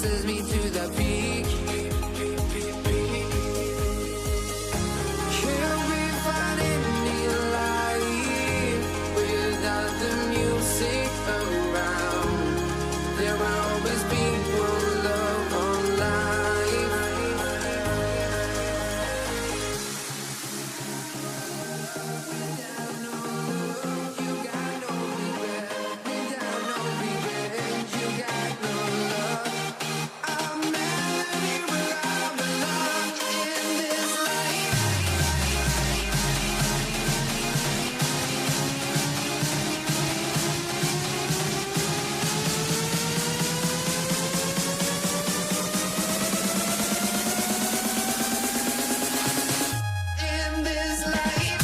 sends me to the peak. Can we find any light without the music around? There will always be one love on life. Without no love, you got no regret. Without no revenge, you got no love. I'm melody where I belong in this life. In this life.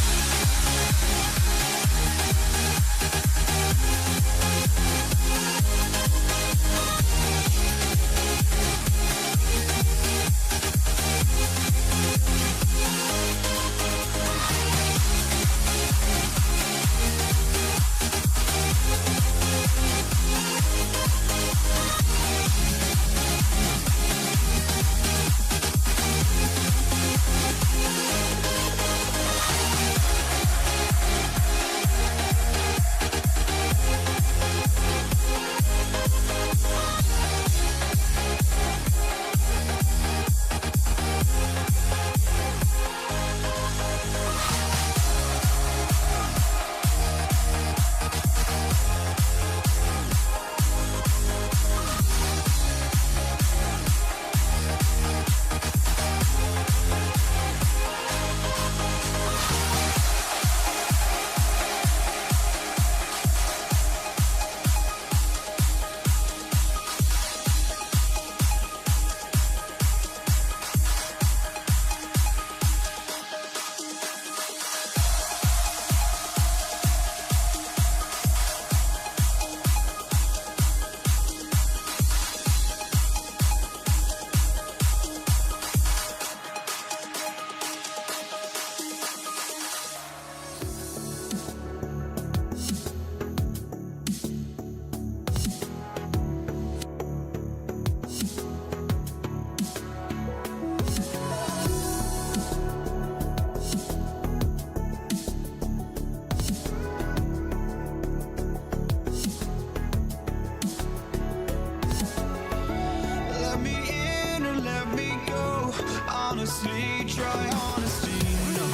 Let me in or let me go. Honestly, try honesty. No,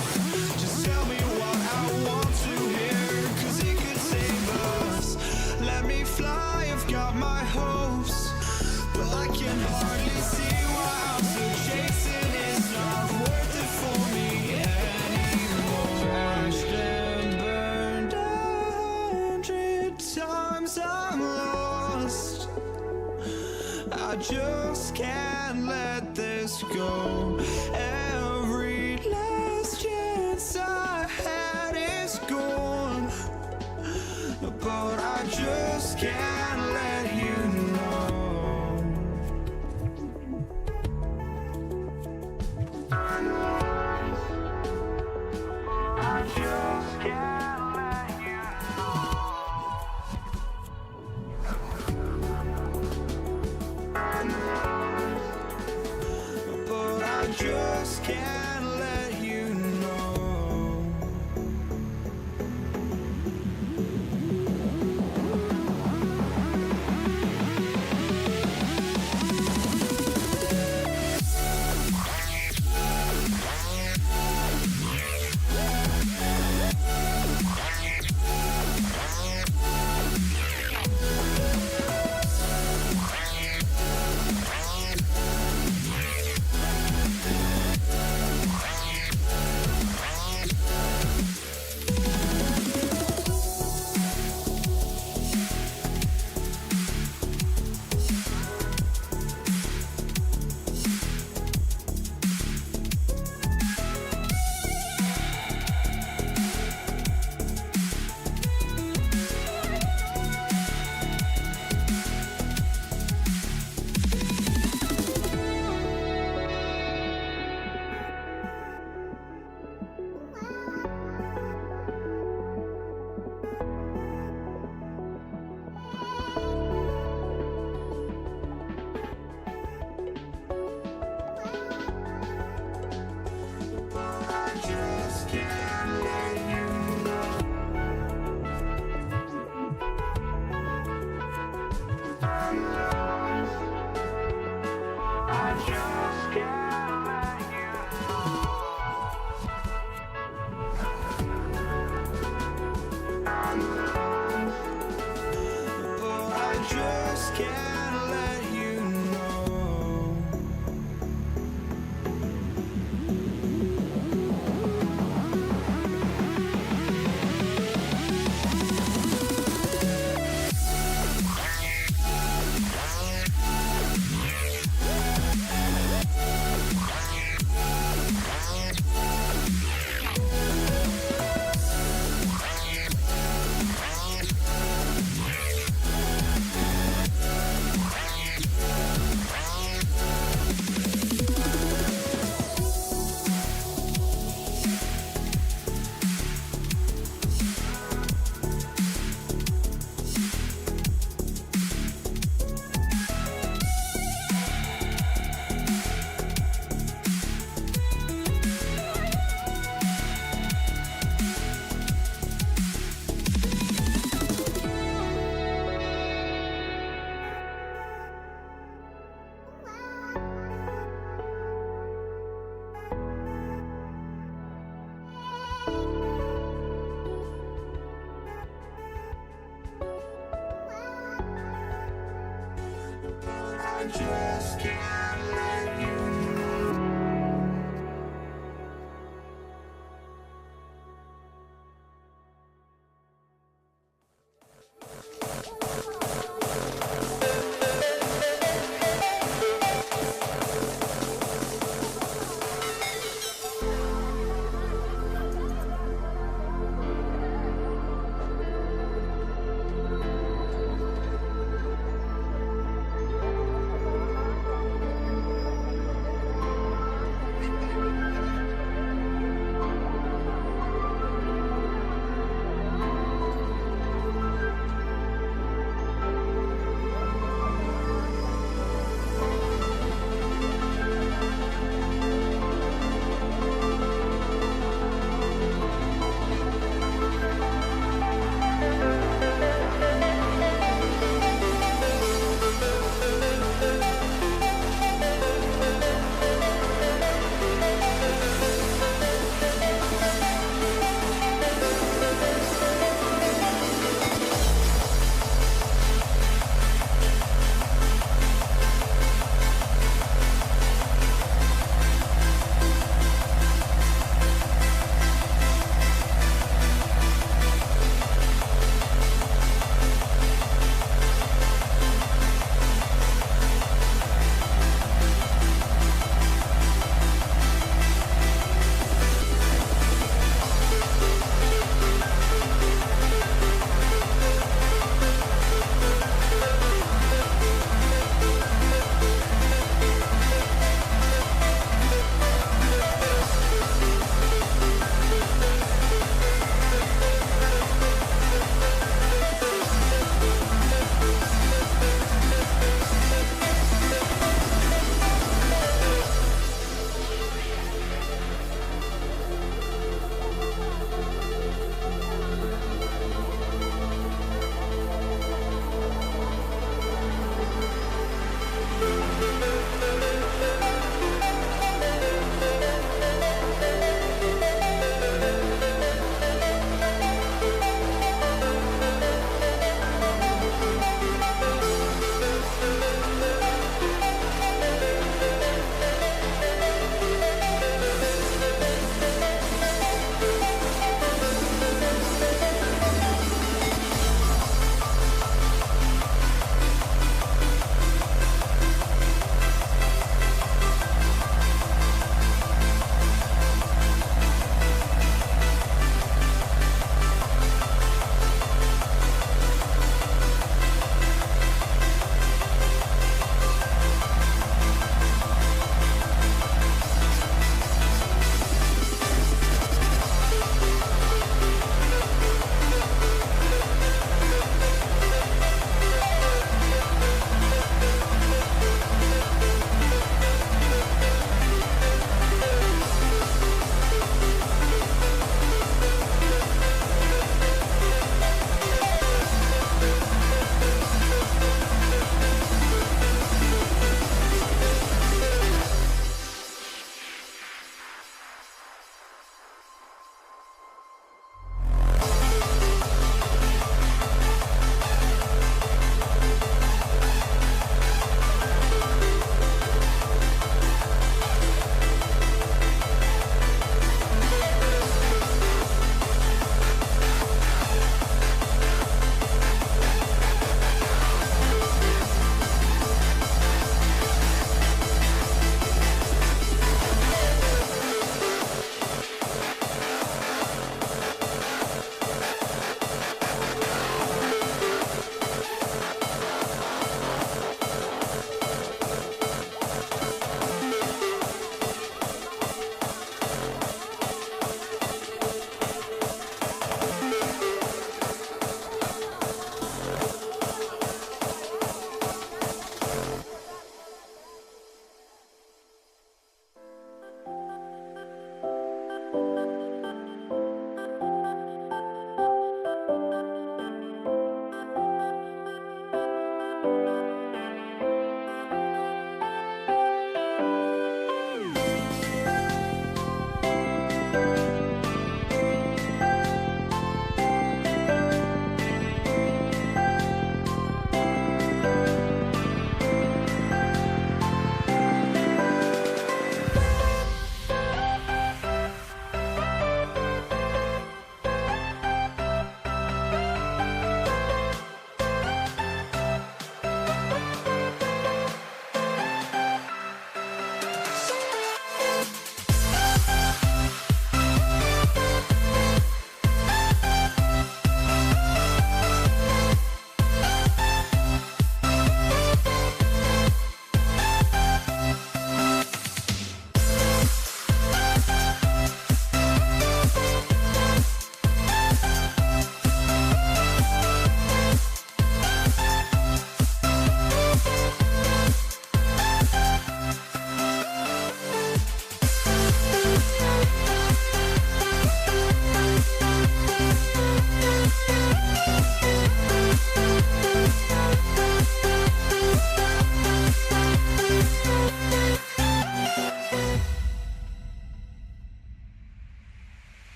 just tell me what I want to hear, 'cause it could save us. Let me fly, I've got my hopes, but I can hardly see why I'm still chasing. It's not worth it for me anymore. Crashed and burned 100 times, I'm lost. I just can't let this go. Every last chance I had is gone, but I just can't let you know. I just can't let you know. But I just can't let you know. I just can't let you know. Oh, I just can't let you know. I just can't let you know.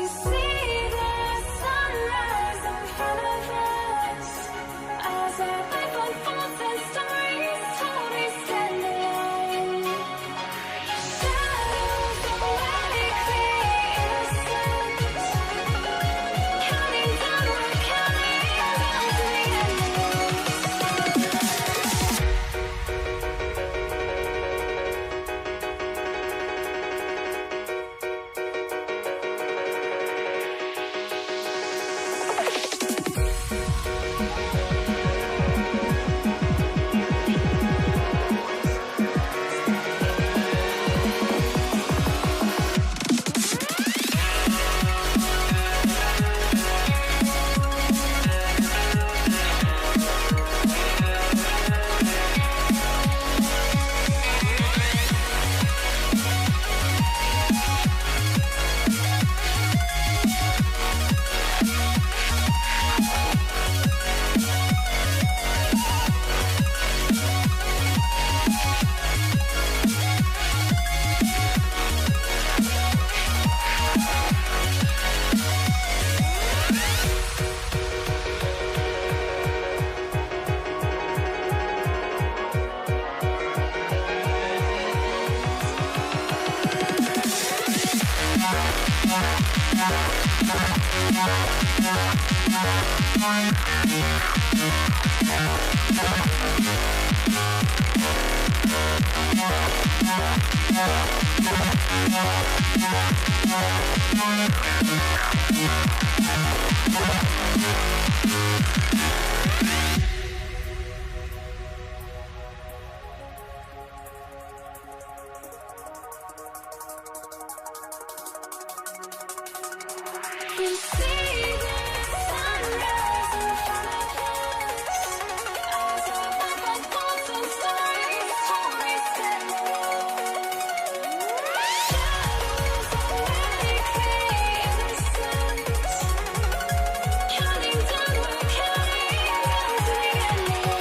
see the sunrise in front of us as our life unfolds and stories told we stand alone. Shadows awake the innocence, counting down, we're counting down to the You see the sunrise in front of us as our life unfolds and stories told we stand alone. Shadows awake the innocence, counting down, we're counting down to the endless.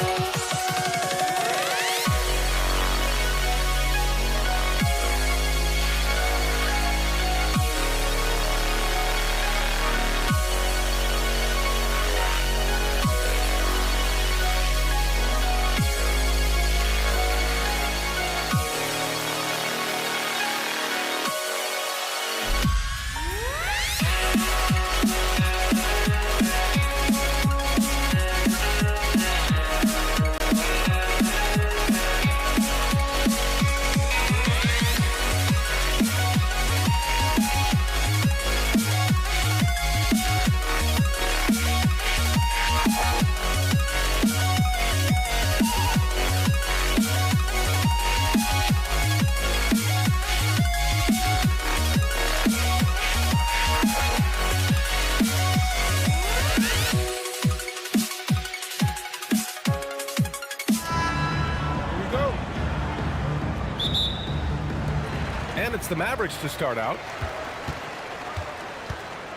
And it's the Mavericks to start out.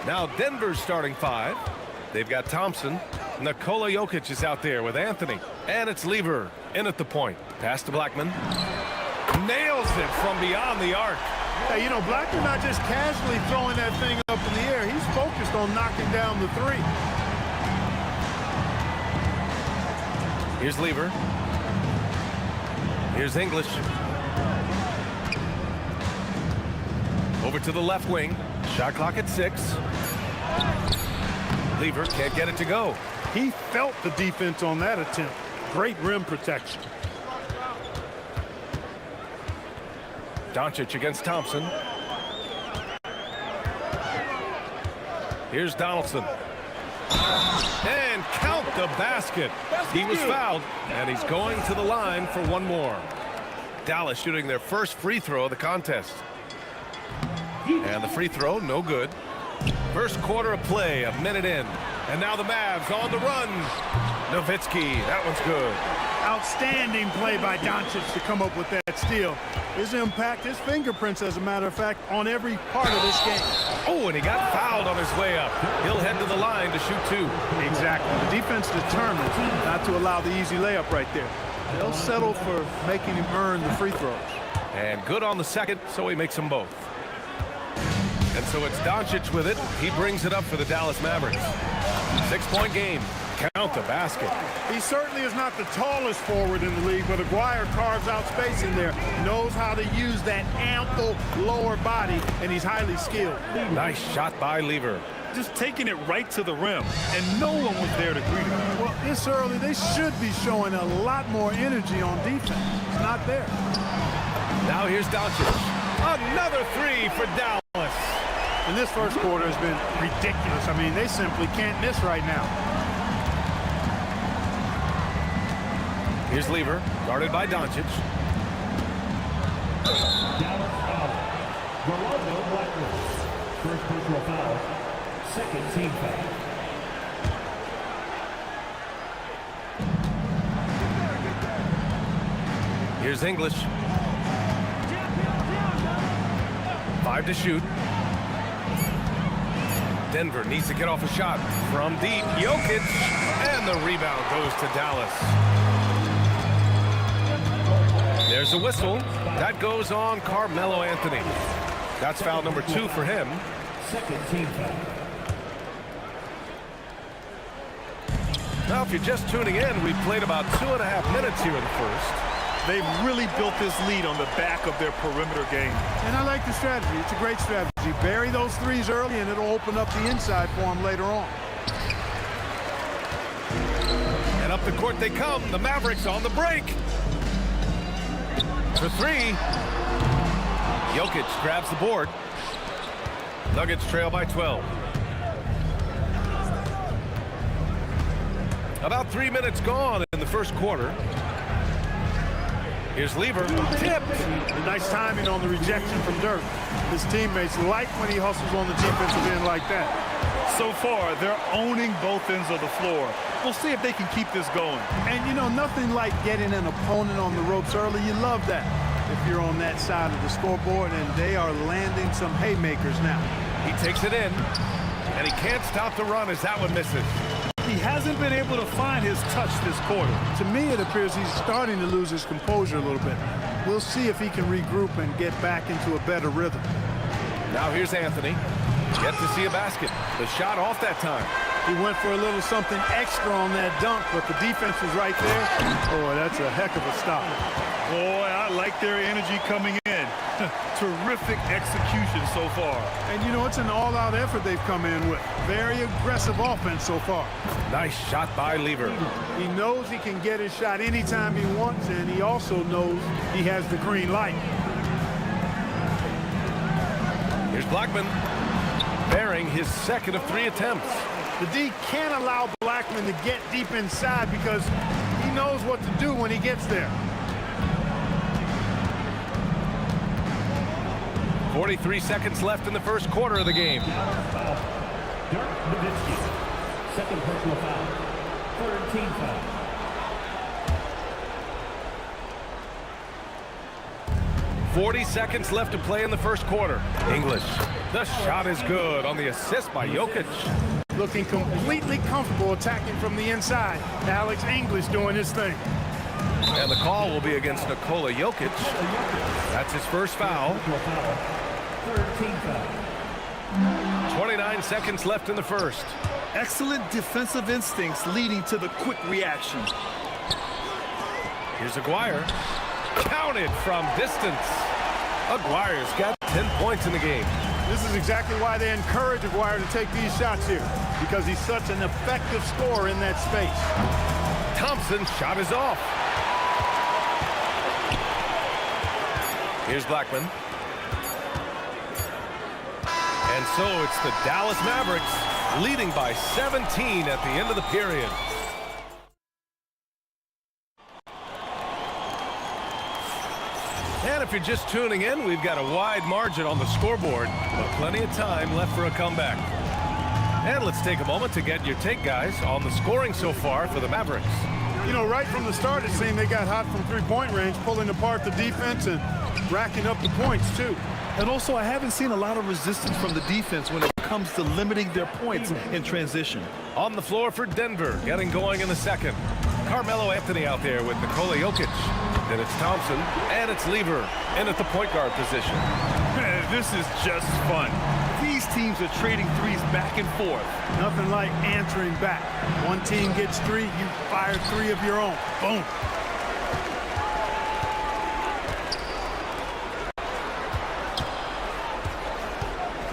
Now Denver's starting five. They've got Thompson. Nikola Jokic is out there with Anthony. And it's Lever in at the point. Pass to Blackman. Nails it from beyond the arc. Yeah, you know, Blackman not just casually throwing that thing up in the air. He's focused on knocking down the three. Here's Lever. Here's English. Over to the left wing. Shot clock at 6. Lever can't get it to go. He felt the defense on that attempt. Great rim protection. Doncic against Thompson. Here's Donaldson. And count the basket. He was fouled, and he's going to the line for one more. Dallas shooting their first free throw of the contest. And the free throw, no good. First quarter of play, a minute in. And now the Mavs on the run. Nowitzki, that one's good. Outstanding play by Doncic to come up with that steal. His impact, his fingerprints, as a matter of fact, on every part of this game. Oh, and he got fouled on his way up. He'll head to the line to shoot 2. Exactly. The defense determined not to allow the easy layup right there. They'll settle for making him earn the free throws. And good on the second, so he makes them both. And so it's Doncic with it. He brings it up for the Dallas Mavericks. 6-point game. Count the basket. He certainly is not the tallest forward in the league, but Aguirre carves out space in there, knows how to use that ample lower body, and he's highly skilled. Nice shot by Lever. Just taking it right to the rim, and no one was there to greet him. Well, this early, they should be showing a lot more energy on defense. It's not there. Now here's Doncic. Another three for Dallas. And this first quarter has been ridiculous. I mean, they simply can't miss right now. Here's Lever, guarded by Doncic. Dallas foul. Rolando Blackwood. First personal foul. Second team foul. Here's English. 5 to shoot. Denver needs to get off a shot from deep. Jokic, and the rebound goes to Dallas. There's a whistle. That goes on Carmelo Anthony. That's foul number 2 for him. Second team foul. Now, if you're just tuning in, we've played about 2.5 minutes here in the first. They've really built this lead on the back of their perimeter game. And I like the strategy. It's a great strategy. Bury those threes early, and it'll open up the inside for them later on. And up the court they come. The Mavericks on the break. For 3. Jokic grabs the board. Nuggets trail by 12. About 3 minutes gone in the first quarter. Here's Lever. Tipped. Nice timing on the rejection from Dirk. His teammates like when he hustles on the defensive end like that. So far, they're owning both ends of the floor. We'll see if they can keep this going. And, you know, nothing like getting an opponent on the ropes early. You love that if you're on that side of the scoreboard, and they are landing some haymakers now. He takes it in, and he can't stop the run as that one misses. He hasn't been able to find his touch this quarter. To me, it appears he's starting to lose his composure a little bit. We'll see if he can regroup and get back into a better rhythm. Now here's Anthony. Yet to see a basket. The shot off that time. He went for a little something extra on that dunk, but the defense was right there. Oh, that's a heck of a stop. Boy, I like their energy coming in. Terrific execution so far. And, you know, it's an all-out effort they've come in with. Very aggressive offense so far. Nice shot by Lever. He knows he can get his shot anytime he wants, and he also knows he has the green light. Here's Blackman, bearing his second of 3 attempts. The D can't allow Blackman to get deep inside because he knows what to do when he gets there. 43 seconds left in the first quarter of the game. Foul. Dirk Nowitzki. Second personal foul. Third team foul. .40 seconds left to play in the first quarter. English. The shot is good on the assist by Jokic. Looking completely comfortable attacking from the inside. Alex English doing his thing. And the call will be against Nikola Jokic. That's his first foul. Third team foul. 29 seconds left in the first. Excellent defensive instincts leading to the quick reaction. Here's Aguirre. Counted from distance. Aguirre's got 10 points in the game. This is exactly why they encourage Aguirre to take these shots here, because he's such an effective scorer in that space. Thompson's shot is off. Here's Blackman. And so it's the Dallas Mavericks leading by 17 at the end of the period. And if you're just tuning in, we've got a wide margin on the scoreboard, but plenty of time left for a comeback. And let's take a moment to get your take, guys, on the scoring so far for the Mavericks. You know, right from the start, it seemed they got hot from three-point range, pulling apart the defense and racking up the points, too. And also, I haven't seen a lot of resistance from the defense when it comes to limiting their points in transition. On the floor for Denver, getting going in the second. Carmelo Anthony out there with Nikola Jokic. Then it's Thompson, and it's Lever in at the point guard position. This is just fun. If These teams are trading threes back and forth. Nothing like answering back. One team gets 3, you fire 3 of your own. Boom.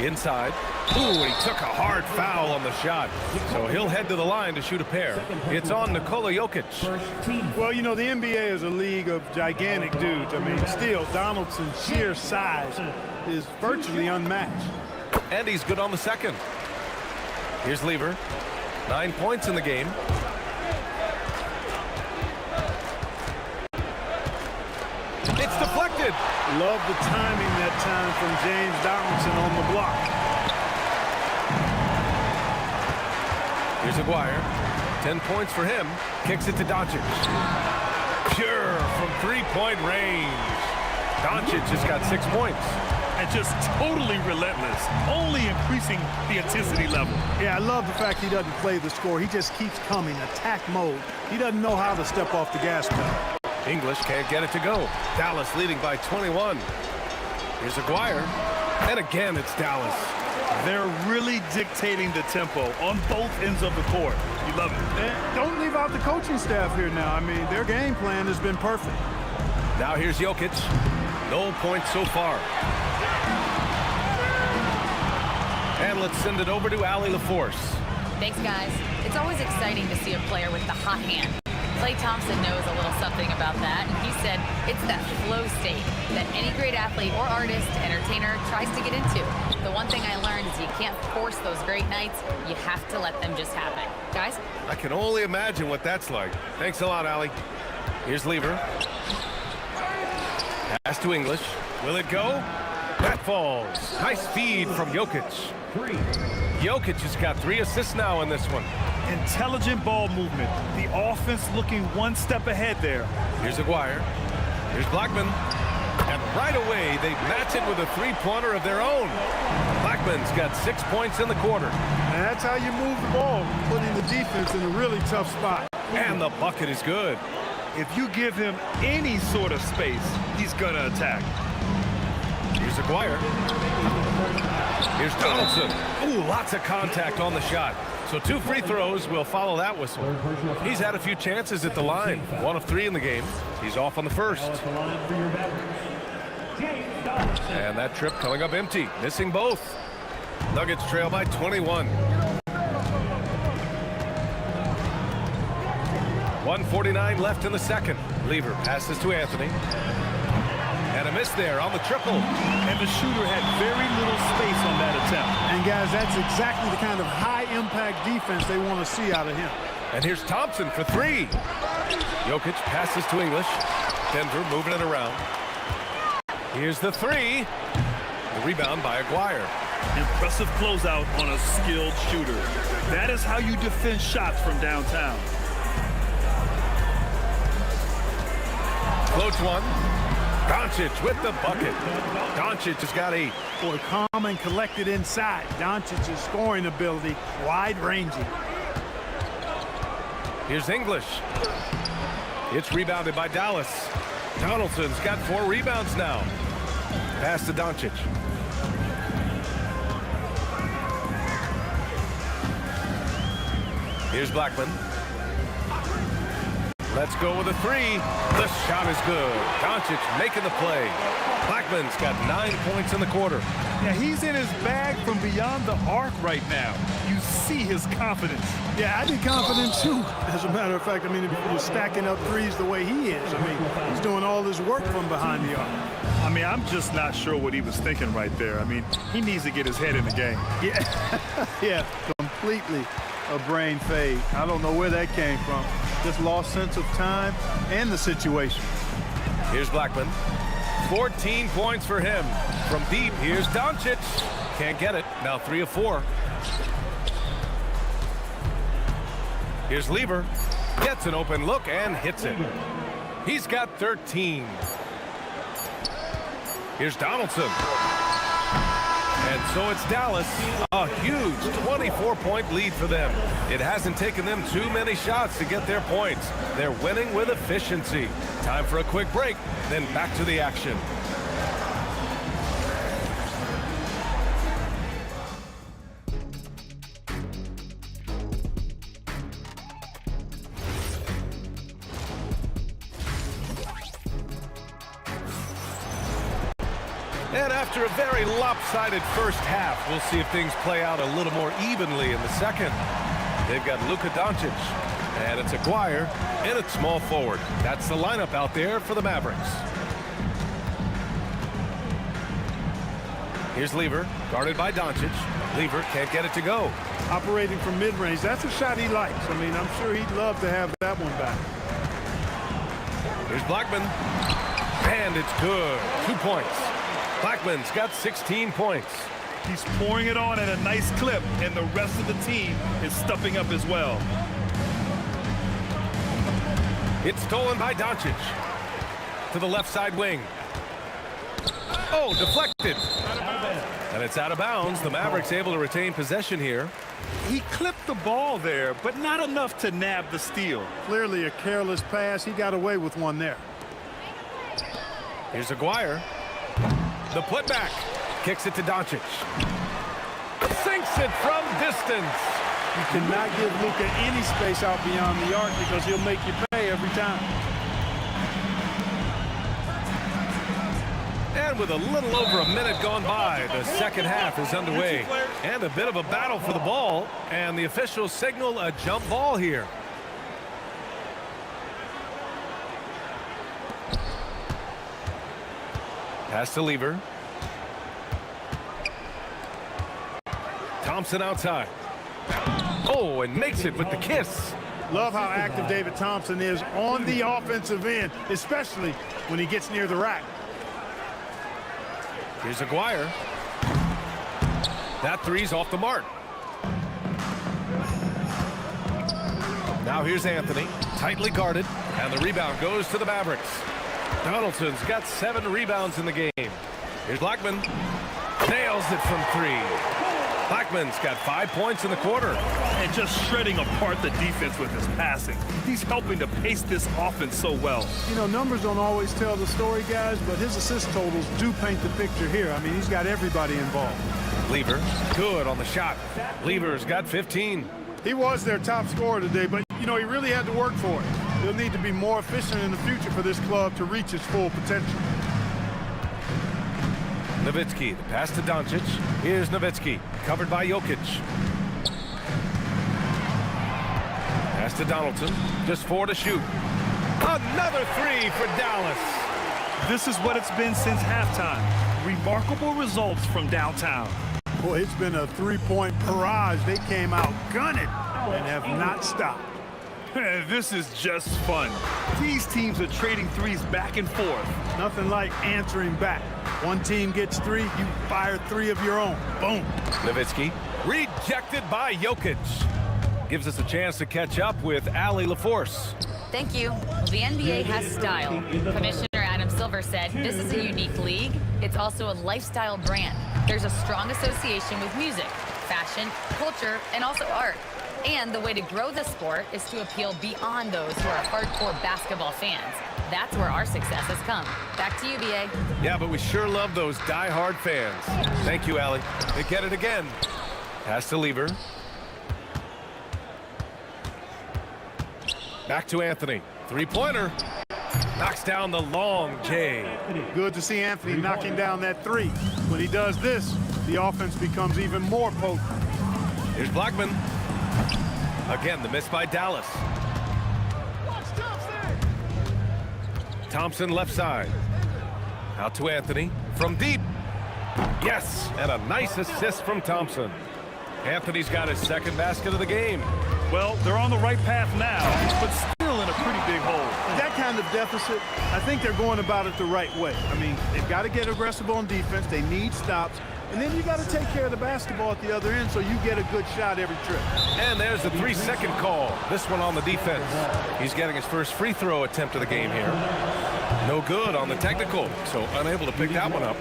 Inside. Ooh, he took a hard foul on the shot. So he'll head to the line to shoot a pair. It's on Nikola Jokic. Well, you know, the NBA is a league of gigantic dudes. I mean, still, Donaldson's sheer size is virtually unmatched. And he's good on the second. Here's Lever. 9 points in the game. It's deflected. Love the timing that time from James Donaldson on the block. Here's Aguirre. 10 points for him. Kicks it to Doncic. Pure from three-point range. Doncic just got 6 points. And just totally relentless, only increasing the intensity level. Yeah, I love the fact he doesn't play the score. He just keeps coming, attack mode. He doesn't know how to step off the gas pedal. English can't get it to go. Dallas leading by 21. Here's Aguirre. And again, it's Dallas. They're really dictating the tempo on both ends of the court. You love it. And don't leave out the coaching staff here now. I mean, their game plan has been perfect. Now here's Jokic. No points so far. And let's send it over to Allie LaForce. Thanks, guys. It's always exciting to see a player with the hot hand. Klay Thompson knows a little something about that, and he said it's that flow state that any great athlete or artist, entertainer tries to get into. The one thing I learned is you can't force those great nights. You have to let them just happen. Guys? I can only imagine what that's like. Thanks a lot, Allie. Here's Lever. Pass to English. Will it go? That falls. Nice feed from Jokic. Jokic has got 3 assists now in this one. Intelligent ball movement. The offense looking one step ahead there. Here's Aguirre. Here's Blackman. And right away, they match it with a three-pointer of their own. Blackman's got 6 points in the quarter. And that's how you move the ball, putting the defense in a really tough spot. And the bucket is good. If you give him any sort of space, he's going to attack. Here's Aguirre. Here's Donaldson. Ooh, lots of contact on the shot. So 2 free throws will follow that whistle. He's had a few chances at the line. 1 of 3 in the game. He's off on the first. And that trip coming up empty. Missing both. Nuggets trail by 21. 1:49 left in the second. Lever passes to Anthony. And a miss there on the triple. And the shooter had very little space on that attempt. And guys, that's exactly the kind of high-impact defense they want to see out of him. And here's Thompson for 3. Jokic passes to English. Denver moving it around. Here's the 3. The rebound by Aguirre. Impressive closeout on a skilled shooter. That is how you defend shots from downtown. Floats one. Doncic with the bucket. Doncic has got 8. Boy, calm and collected inside. Doncic's scoring ability, wide-ranging. Here's English. It's rebounded by Dallas. Donaldson's got 4 rebounds now. Pass to Doncic. Here's Blackman. Let's go with a 3. The shot is good. Doncic making the play. Blackman's got 9 points in the quarter. Yeah, he's in his bag from beyond the arc right now. You see his confidence. Yeah, I'd be confident too. As a matter of fact, I mean, if you're stacking up threes the way he is, I mean, he's doing all this work from behind the arc. I mean, I'm just not sure what he was thinking right there. I mean, he needs to get his head in the game. Yeah, yeah, completely a brain fade. I don't know where that came from. Just lost sense of time and the situation. Here's Blackman. 14 points for him. From deep, here's Doncic. Can't get it. Now 3 of 4. Here's Lever. Gets an open look and hits it. He's got 13. Here's Donaldson. And so it's Dallas. A huge 24-point lead for them. It hasn't taken them too many shots to get their points. They're winning with efficiency. Time for a quick break, then back to the action. And after a very lopsided first half, we'll see if things play out a little more evenly in the second. They've got Luka Doncic, and it's Aguirre, and it's small forward. That's the lineup out there for the Mavericks. Here's Lever, guarded by Doncic. Lever can't get it to go. Operating from mid-range, that's a shot he likes. I mean, I'm sure he'd love to have that one back. Here's Blackman, and it's good. 2 points. Blackman's got 16 points. He's pouring it on at a nice clip, and the rest of the team is stepping up as well. It's stolen by Doncic. To the left side wing. Oh, deflected. And it's out of bounds. The Mavericks able to retain possession here. He clipped the ball there, but not enough to nab the steal. Clearly a careless pass. He got away with one there. Here's Aguirre. The putback. Kicks it to Doncic. Sinks it from distance. You cannot give Luka any space out beyond the arc because he'll make you pay every time. And with a little over a minute gone by, the second half is underway. And a bit of a battle for the ball. And the officials signal a jump ball here. Pass to Lever. Thompson outside. Oh, and makes it with the kiss. Love how active David Thompson is on the offensive end, especially when he gets near the rack. Here's Aguirre. That three's off the mark. Now here's Anthony, tightly guarded, and the rebound goes to the Mavericks. Donaldson's got 7 rebounds in the game. Here's Blackman. Nails it from 3. Blackman's got 5 points in the quarter. And just shredding apart the defense with his passing. He's helping to pace this offense so well. You know, numbers don't always tell the story, guys, but his assist totals do paint the picture here. I mean, he's got everybody involved. Lever, good on the shot. Lever's got 15. He was their top scorer today, but, you know, he really had to work for it. He'll need to be more efficient in the future for this club to reach its full potential. Nowitzki, the pass to Doncic. Here's Nowitzki, covered by Jokic. Pass to Donaldson, just 4 to shoot. Another 3 for Dallas. This is what it's been since halftime. Remarkable results from downtown. Boy, it's been a three-point barrage. They came out gunning and have not stopped. This is just fun. These teams are trading threes back and forth. Nothing like answering back. One team gets 3, you fire 3 of your own. Boom. Nowitzki, rejected by Jokic. Gives us a chance to catch up with Allie LaForce. Thank you. Well, the NBA has style. Commissioner Adam Silver said this is a unique league. It's also a lifestyle brand. There's a strong association with music, fashion, culture, and also art. And the way to grow the sport is to appeal beyond those who are hardcore basketball fans. That's where our success has come. Back to you, BA. Yeah, but we sure love those die-hard fans. Thank you, Allie. They get it again. Pass to Lever. Back to Anthony. 3-pointer. Knocks down the long J. Good to see Anthony knocking down that 3. When he does this, the offense becomes even more potent. Here's Blackman. Again, the miss by Dallas. Thompson left side. Out to Anthony. From deep. Yes, and a nice assist from Thompson. Anthony's got his second basket of the game. Well, they're on the right path now, but still in a pretty big hole. That kind of deficit, I think they're going about it the right way. I mean, they've got to get aggressive on defense. They need stops. And then you got to take care of the basketball at the other end so you get a good shot every trip. And there's the 3-second call. This one on the defense. He's getting his first free throw attempt of the game here. No good on the technical, so unable to pick that one up.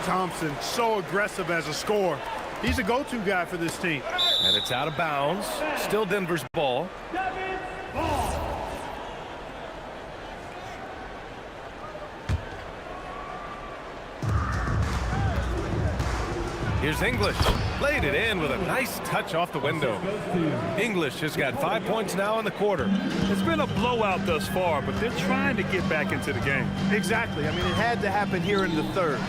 Thompson, so aggressive as a scorer. He's a go-to guy for this team. And it's out of bounds. Still Denver's ball. Here's English. Laid it in with a nice touch off the window. English has got 5 points now in the quarter. It's been a blowout thus far, but they're trying to get back into the game. Exactly. I mean, it had to happen here in the third.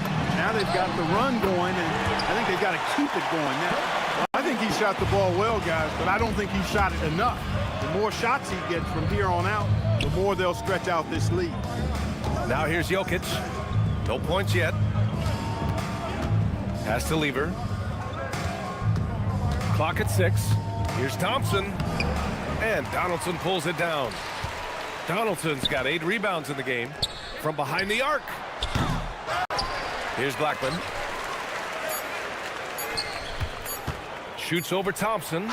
Now they've got the run going, and I think they've got to keep it going now. I think he shot the ball well, guys, but I don't think he shot it enough. The more shots he gets from here on out, the more they'll stretch out this lead. Now here's Jokic. No points yet. Pass to Lever. Clock at 6. Here's Thompson. And Donaldson pulls it down. Donaldson's got 8 rebounds in the game from behind the arc. Here's Blackman. Shoots over Thompson.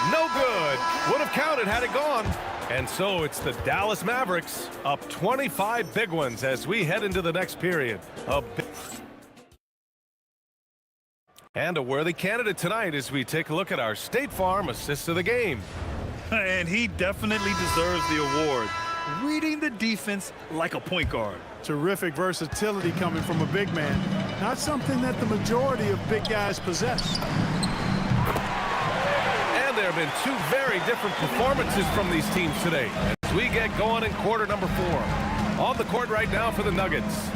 No good. Would have counted had it gone. And so it's the Dallas Mavericks up 25 big ones as we head into the next period. And a worthy candidate tonight as we take a look at our State Farm assist of the game. And he definitely deserves the award. Reading the defense like a point guard. Terrific versatility coming from a big man. Not something that the majority of big guys possess. And there have been 2 very different performances from these teams today as we get going in quarter number 4. On the court right now for the Nuggets,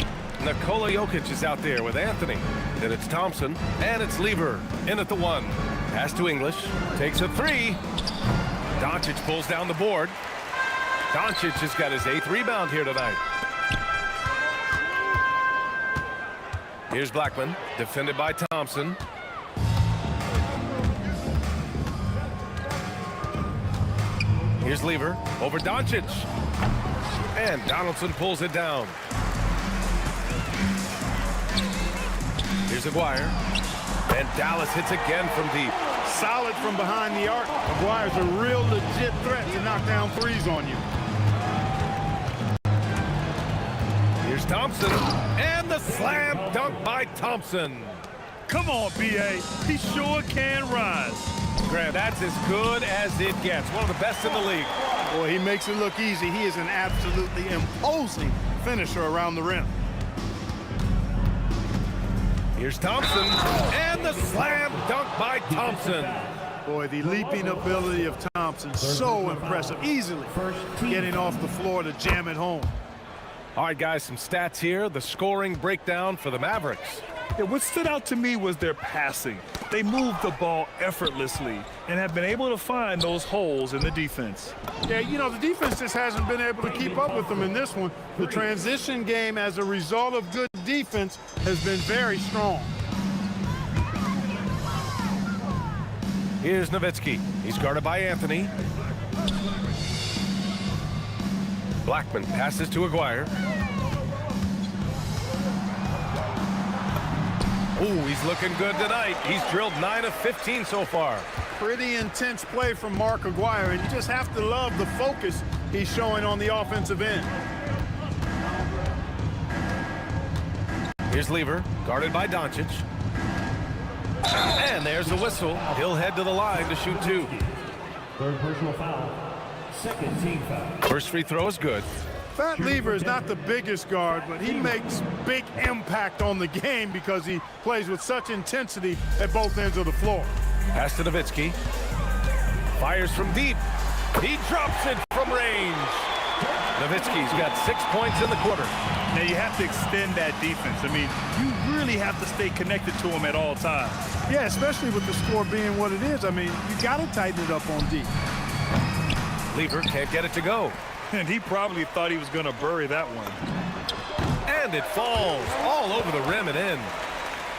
Nikola Jokic is out there with Anthony. Then it's Thompson, and it's Lever in at the 1. Pass to English, takes a 3. Doncic pulls down the board. Doncic has got his 8th rebound here tonight. Here's Blackman, defended by Thompson. Here's Lever over Doncic. And Donaldson pulls it down. Here's Aguirre. And Dallas hits again from deep. Solid from behind the arc. Aguirre's a real legit threat to knock down threes on you. Here's Thompson. And the slam dunk by Thompson. Come on, B.A. He sure can rise. Grant, that's as good as it gets. One of the best in the league. Boy, he makes it look easy. He is an absolutely imposing finisher around the rim. Here's Thompson, and the slam dunk by Thompson. Boy, the leaping ability of Thompson, so impressive. Easily getting off the floor to jam it home. All right, guys, some stats here. The scoring breakdown for the Mavericks. Yeah, what stood out to me was their passing. They moved the ball effortlessly and have been able to find those holes in the defense. Yeah, you know, the defense just hasn't been able to keep up with them in this one. The transition game, as a result of good defense, has been very strong. Here's Nowitzki. He's guarded by Anthony. Blackman passes to Aguirre. Ooh, he's looking good tonight. He's drilled 9 of 15 so far. Pretty intense play from Mark Aguirre, and you just have to love the focus he's showing on the offensive end. Here's Lever, guarded by Doncic. And there's the whistle. He'll head to the line to shoot 2. Third personal foul. Second team foul. First free throw is good. Fat Lever is not the biggest guard, but he makes big impact on the game because he plays with such intensity at both ends of the floor. Pass to Nowitzki. Fires from deep. He drops it from range. Nowitzki's got 6 points in the quarter. Now you have to extend that defense. I mean, you really have to stay connected to him at all times. Yeah, especially with the score being what it is. I mean, you got to tighten it up on deep. Lever can't get it to go. And he probably thought he was going to bury that one. And it falls all over the rim and in.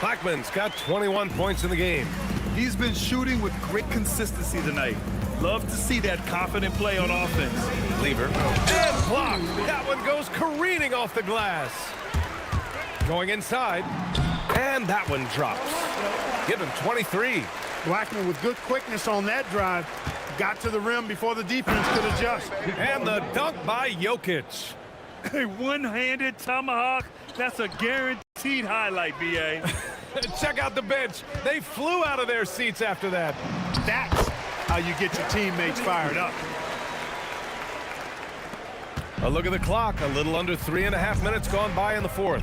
Blackman's got 21 points in the game. He's been shooting with great consistency tonight. Love to see that confident play on offense. Lever. And blocked. That one goes careening off the glass. Going inside. And that one drops. Give him 23. Blackman with good quickness on that drive. Got to the rim before the defense could adjust. And the dunk by Jokic. A one-handed tomahawk. That's a guaranteed highlight, B.A. Check out the bench. They flew out of their seats after that. That's how you get your teammates fired up. A look at the clock. A little under 3.5 minutes gone by in the fourth.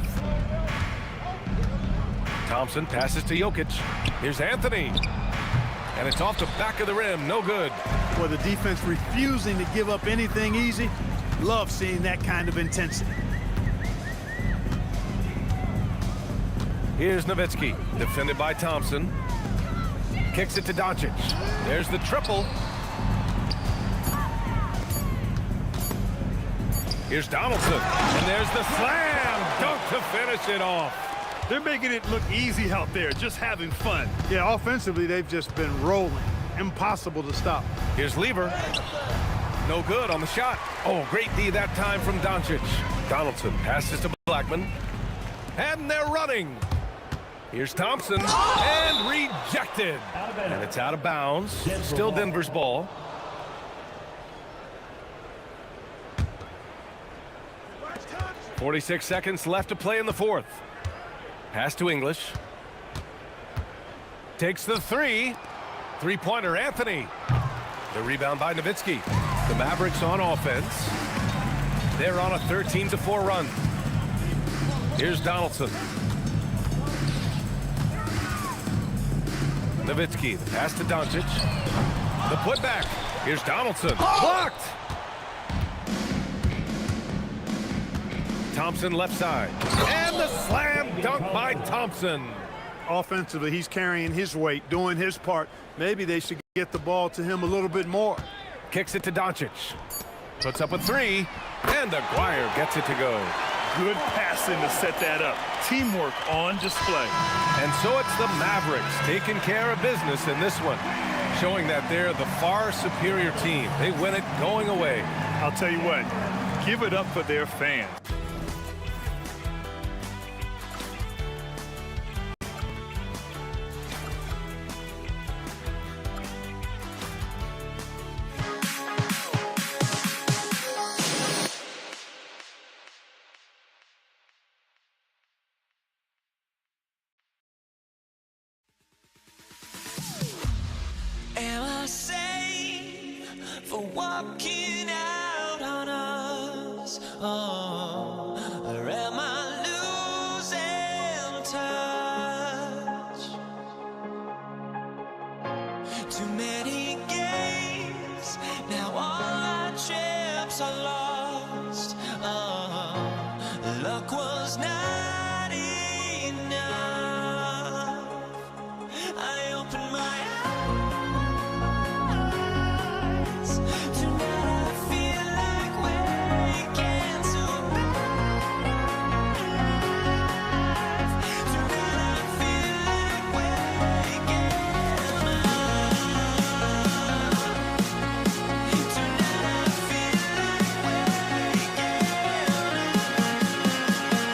Thompson passes to Jokic. Here's Anthony. And it's off the back of the rim. No good. For the defense refusing to give up anything easy. Love seeing that kind of intensity. Here's Nowitzki, defended by Thompson. Kicks it to Doncic. There's the triple. Here's Donaldson, and there's the slam dunk to finish it off. They're making it look easy out there, just having fun. Yeah, offensively, they've just been rolling. Impossible to stop. Here's Lever. No good on the shot. Oh, great D that time from Doncic. Donaldson passes to Blackman. And they're running. Here's Thompson. And rejected. And it's out of bounds. Still Denver's ball. .46 seconds left to play in the fourth. Pass to English. Takes the three. Three-pointer, Anthony. The rebound by Nowitzki. The Mavericks on offense. They're on a 13-4 run. Here's Donaldson. Nowitzki, the pass to Doncic. The putback. Here's Donaldson. Blocked! Thompson left side. And the slam dunk by Thompson. Offensively, he's carrying his weight, doing his part. Maybe they should get the ball to him a little bit more. Kicks it to Doncic. Puts up a three. And Aguirre gets it to go. Good passing to set that up. Teamwork on display. And so it's the Mavericks taking care of business in this one, showing that they're the far superior team. They win it going away. I'll tell you what, give it up for their fans. Am I safe for walking out on us? Oh, or am I losing touch? Too many games, now all our chips are lost. Oh, luck was not enough. I opened my eyes. Tonight I feel like waking to life. Tonight I feel like waking up. Tonight I feel like waking up.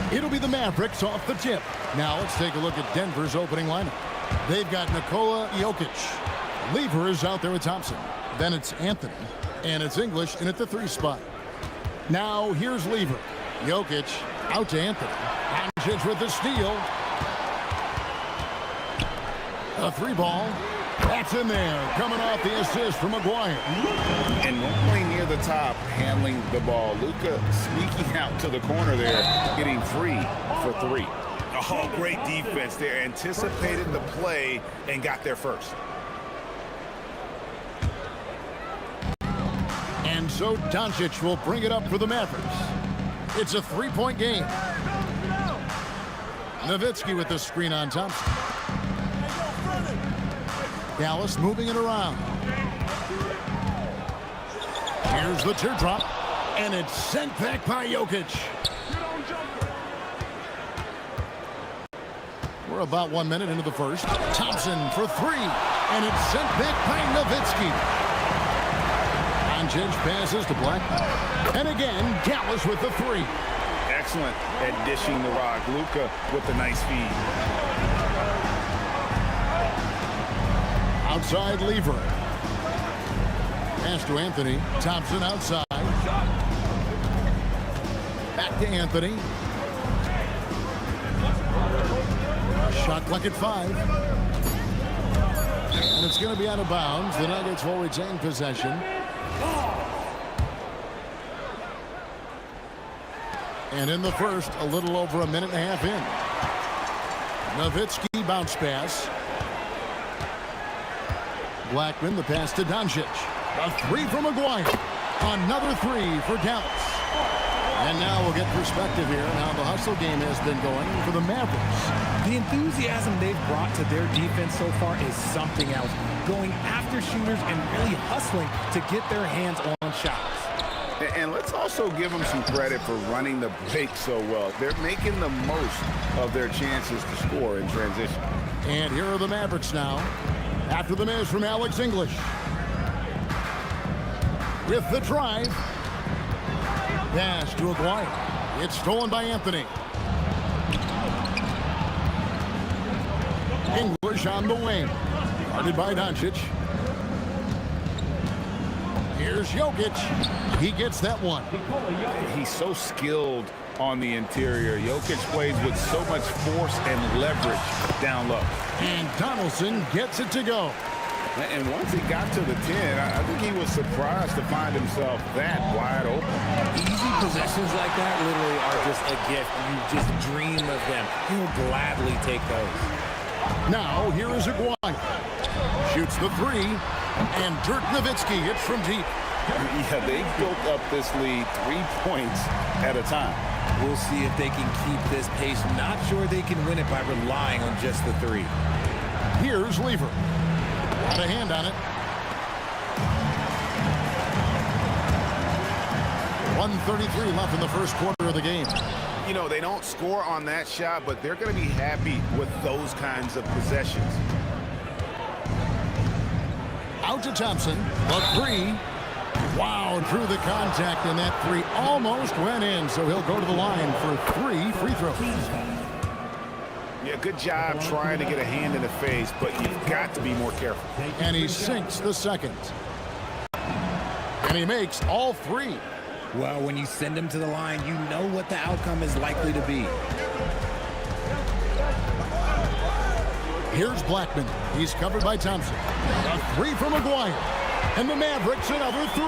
It'll be the Mavericks off the tip. Now let's take a look at Denver's opening lineup. They've got Nikola Jokic. Lever is out there with Thompson. Then it's Anthony. And it's English in at the 3 spot. Now here's Lever. Jokic out to Anthony. Doncic with the steal. A 3 ball. That's in there. Coming off the assist from McGuire. And normally near the top, handling the ball. Luka sneaking out to the corner there, getting free for 3. Oh, great defense there. Anticipated the play and got there first. And so Doncic will bring it up for the Mavericks. It's a 3-point game. Nowitzki with the screen on Thompson. Dallas moving it around. Here's the teardrop. And it's sent back by Jokic. We're about 1 minute into the first. Thompson for 3. And it's sent back by Nowitzki. Doncic passes to Blackman. And again, Dallas with the three. Excellent at dishing the rock. Luka with the nice feed. Outside Lever. Pass to Anthony. Thompson outside. Back to Anthony. Shot clock at 5. And it's going to be out of bounds. The Nuggets will retain possession. And in the first, a little over a minute and a half in. Nowitzki bounce pass. Blackman, the pass to Doncic. A three from Maguire. Another three for Dallas. And now we'll get perspective here on how the hustle game has been going for the Mavericks. The enthusiasm they've brought to their defense so far is something else. Going after shooters and really hustling to get their hands on shots. And let's also give them some credit for running the break so well. They're making the most of their chances to score in transition. And here are the Mavericks now. After the miss from Alex English. With the drive. Pass to Aguirre. It's stolen by Anthony. English on the wing. Guarded by Doncic. Here's Jokic. He gets that one. He's so skilled on the interior. Jokic plays with so much force and leverage down low. And Donaldson gets it to go. And once he got to the 10, I think he was surprised to find himself that wide open. Easy possessions like that literally are just a gift. You just dream of them. He'll gladly take those. Now, here is Aguirre. Shoots the three. And Dirk Nowitzki hits from deep. Yeah, they built up this lead 3 points at a time. We'll see if they can keep this pace. Not sure they can win it by relying on just the three. Here's Lever. Got a hand on it. 1:33 left in the first quarter of the game. You know, they don't score on that shot, but they're going to be happy with those kinds of possessions. Out to Thompson. The three. Wow, through the contact, and that three almost went in, so he'll go to the line for 3 free throws. Yeah, good job trying to get a hand in the face, but you've got to be more careful. And he sinks the second. And he makes all 3. Well, when you send him to the line, you know what the outcome is likely to be. Here's Blackman. He's covered by Thompson. A 3 from Maguire. And the Mavericks another 3.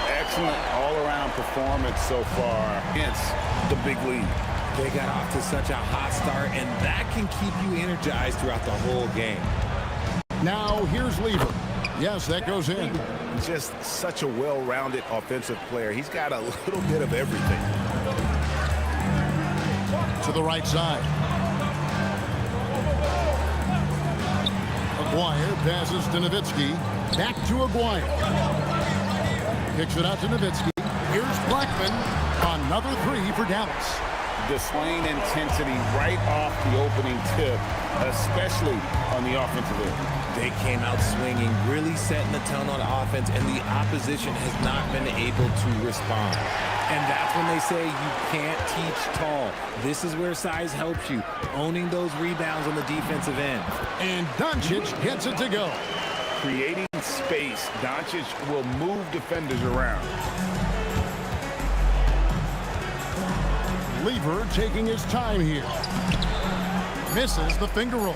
Excellent all-around performance so far against the big lead. They got off to such a hot start, and that can keep you energized throughout the whole game. Now here's Lever. Yes, that goes in. Just such a well-rounded offensive player. He's got a little bit of everything. To the right side. Aguirre passes to Nowitzki. Back to Aguirre. Kicks it out to Nowitzki. Here's Blackman. Another 3 for Dallas. Displaying intensity right off the opening tip, especially on the offensive end. They came out swinging, really setting the tone on offense, and the opposition has not been able to respond. And that's when they say you can't teach tall. This is where size helps you, owning those rebounds on the defensive end. And Doncic gets it to go. Creating space, Doncic will move defenders around. Lever taking his time here. Misses the finger roll.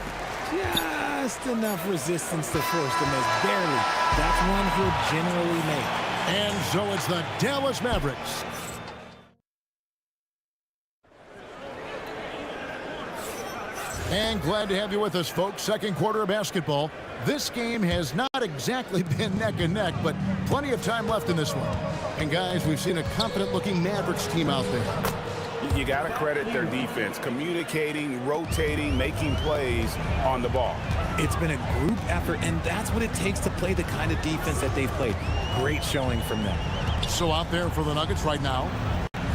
Just enough resistance to force the miss. Barely. That's one he'll generally make. And so it's the Dallas Mavericks. And glad to have you with us, folks. Second quarter of basketball. This game has not exactly been neck and neck, but plenty of time left in this one. And guys, we've seen a confident-looking Mavericks team out there. You got to credit their defense, communicating, rotating, making plays on the ball. It's been a group effort, and that's what it takes to play the kind of defense that they've played. Great showing from them. So out there for the Nuggets right now,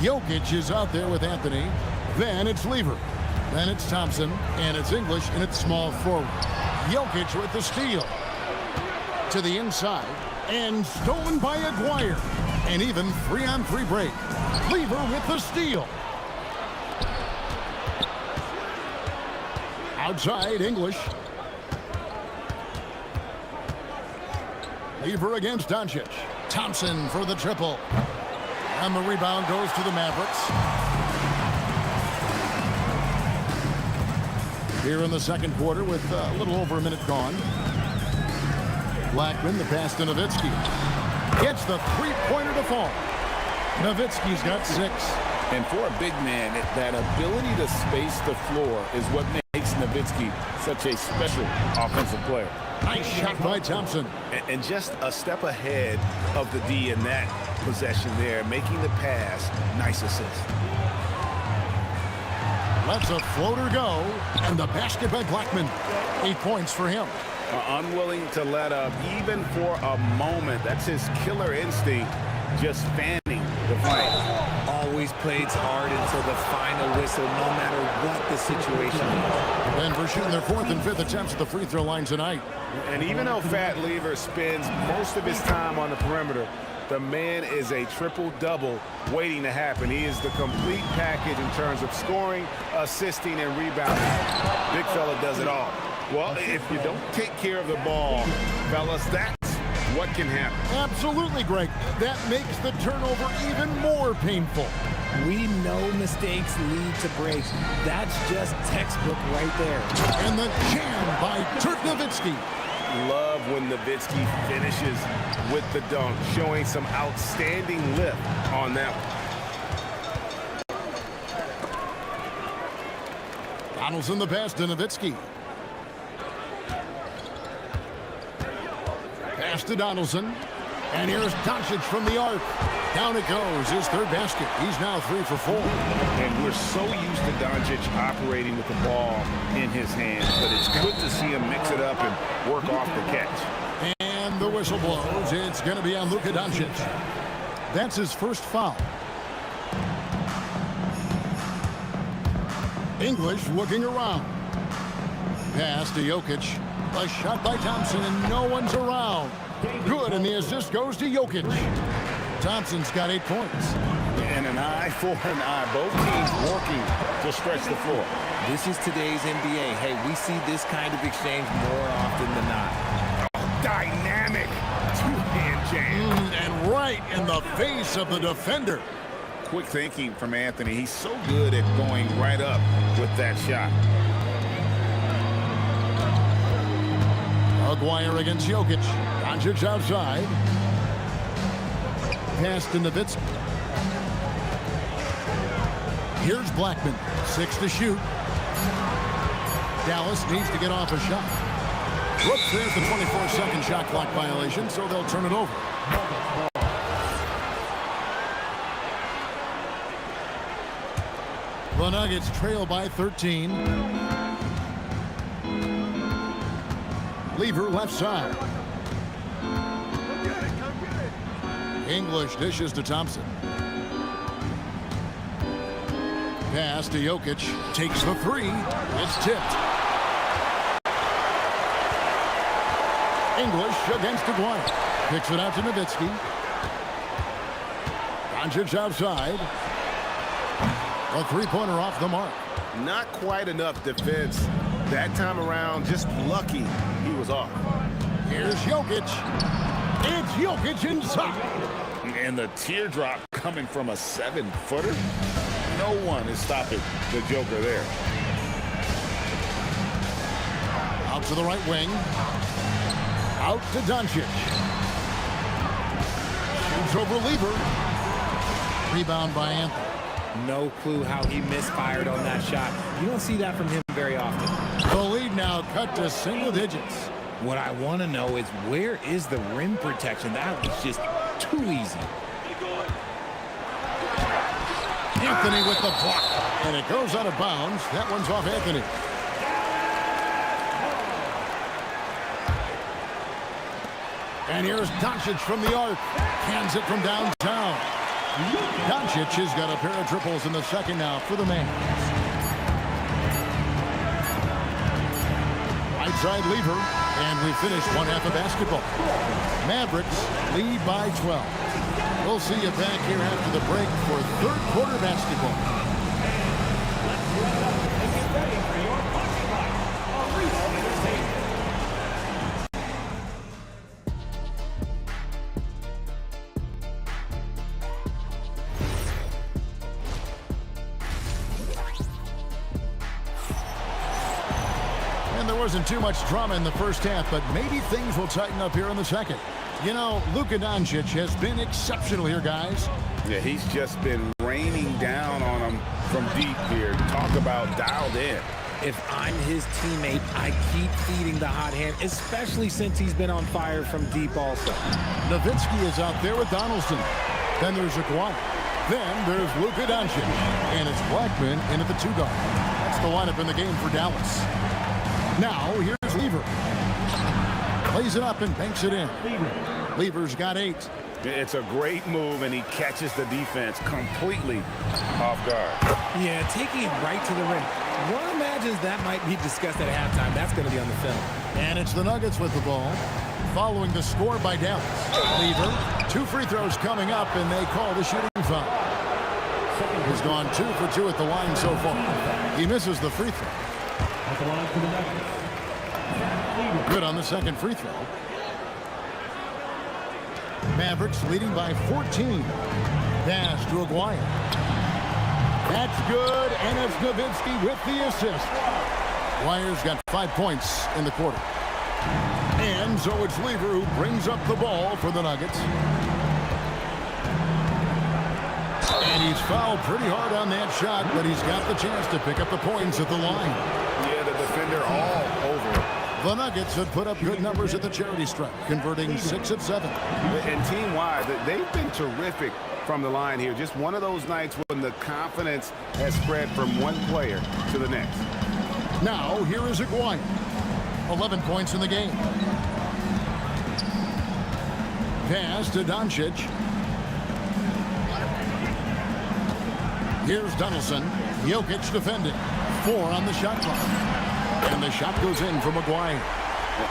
Jokic is out there with Anthony. Then it's Lever. Then it's Thompson, and it's English, and it's small forward. Jokic with the steal. To the inside. And stolen by Aguirre. An even 3-on-3 break. Lever with the steal. Outside, English. Lever against Doncic. Thompson for the triple. And the rebound goes to the Mavericks. Here in the second quarter with a little over a minute gone. Blackman, the pass to Nowitzki. Gets the three-pointer to fall. Nowitzki's got 6. And for a big man, that ability to space the floor is what makes Nowitzki such a special offensive player. Nice shot by Thompson. And just a step ahead of the D in that possession there, making the pass. Nice assist. Lets a floater go, and the basket by Blackman. 8 points for him. Unwilling to let up even for a moment. That's his killer instinct, just fanning the fight. Always plays hard until the final whistle, no matter what the situation is. Denver shooting their 4th and 5th attempts at the free throw line tonight. And even though Fat Lever spends most of his time on the perimeter, the man is a triple-double waiting to happen. He is the complete package in terms of scoring, assisting, and rebounding. Big fella does it all. Well, if you don't take care of the ball, fellas, that's what can happen. Absolutely, Greg. That makes the turnover even more painful. We know mistakes lead to breaks. That's just textbook right there. And the jam by Dirk Nowitzki. Love when Nowitzki finishes with the dunk, showing some outstanding lift on that one. Donaldson the pass to Nowitzki. Pass to Donaldson. And here's Doncic from the arc. Down it goes, his 3rd basket. He's now 3 for 4. And we're so used to Doncic operating with the ball in his hands, but it's good to see him mix it up and work off the catch. And the whistle blows. It's going to be on Luka Doncic. That's his first foul. English looking around. Pass to Jokic. A shot by Thompson, and no one's around. Good, and the assist goes to Jokic. Thompson's got 8 points. And an eye for an eye. Both teams working to stretch the floor. This is today's NBA. Hey, we see this kind of exchange more often than not. Dynamic two-hand jam. And right in the face of the defender. Quick thinking from Anthony. He's so good at going right up with that shot. Aguirre against Jokic. Doncic outside. Pass to Nowitzki. Here's Blackman. 6 to shoot. Dallas needs to get off a shot. Whoops, there's the 24-second shot clock violation, so they'll turn it over. The Nuggets trail by 13. Lever left side. English dishes to Thompson. Pass to Jokic. Takes the 3. It's tipped. English against Aguirre. Picks it out to Nowitzki. Doncic outside. A 3-pointer off the mark. Not quite enough defense that time around. Just lucky he was off. Here's Jokic. It's Jokic inside. And the teardrop coming from a 7-footer. No one is stopping the Joker there. Out to the right wing. Out to Doncic. Shoots over Lever. Rebound by Anthony. No clue how he misfired on that shot. You don't see that from him very often. The lead now cut to single digits. What I want to know is where is the rim protection? That was just too easy. Anthony with the block. And it goes out of bounds. That one's off Anthony. And here's Doncic from the arc. Cans it from downtown. Doncic has got a pair of triples in the second now for the Mavs. Right side lever, and we finish one half of basketball. Mavericks lead by 12. We'll see you back here after the break for third quarter basketball. And get ready for your punching light. Arena Entertainment. And there wasn't too much drama in the first half, but maybe things will tighten up here in the second. You know, Luka Doncic has been exceptional here, guys. Yeah, he's just been raining down on them from deep here. Talk about dialed in. If I'm his teammate, I keep feeding the hot hand, especially since he's been on fire from deep also. Nowitzki is out there with Donaldson. Then there's Aguirre. Then there's Luka Doncic. And it's Blackman in at the 2 guard. That's the lineup in the game for Dallas. Now, here's Lever. Plays it up and banks it in. Lever's got 8. It's a great move, and he catches the defense completely off guard. Yeah, taking it right to the rim. One imagines that might be discussed at halftime. That's going to be on the film. And it's the Nuggets with the ball, following the score by Dallas. Lever, 2 free throws coming up, and they call the shooting foul. He's gone 2 for 2 at the line so far. He misses the free throw. At the line for the Nuggets. Good on the second free throw. Mavericks leading by 14. Pass to Aguirre. That's good, and it's Nowitzki with the assist. Aguirre's got 5 points in the quarter. And so it's Lever who brings up the ball for the Nuggets. And he's fouled pretty hard on that shot, but he's got the chance to pick up the points at the line. Yeah, the defender all over it. The Nuggets have put up good numbers at the charity stripe, converting 6 of 7. And team-wide, they've been terrific from the line here. Just one of those nights when the confidence has spread from one player to the next. Now, here is Aguirre. 11 points in the game. Pass to Doncic. Here's Donaldson. Jokic defending. 4 on the shot clock. And the shot goes in from Aguirre.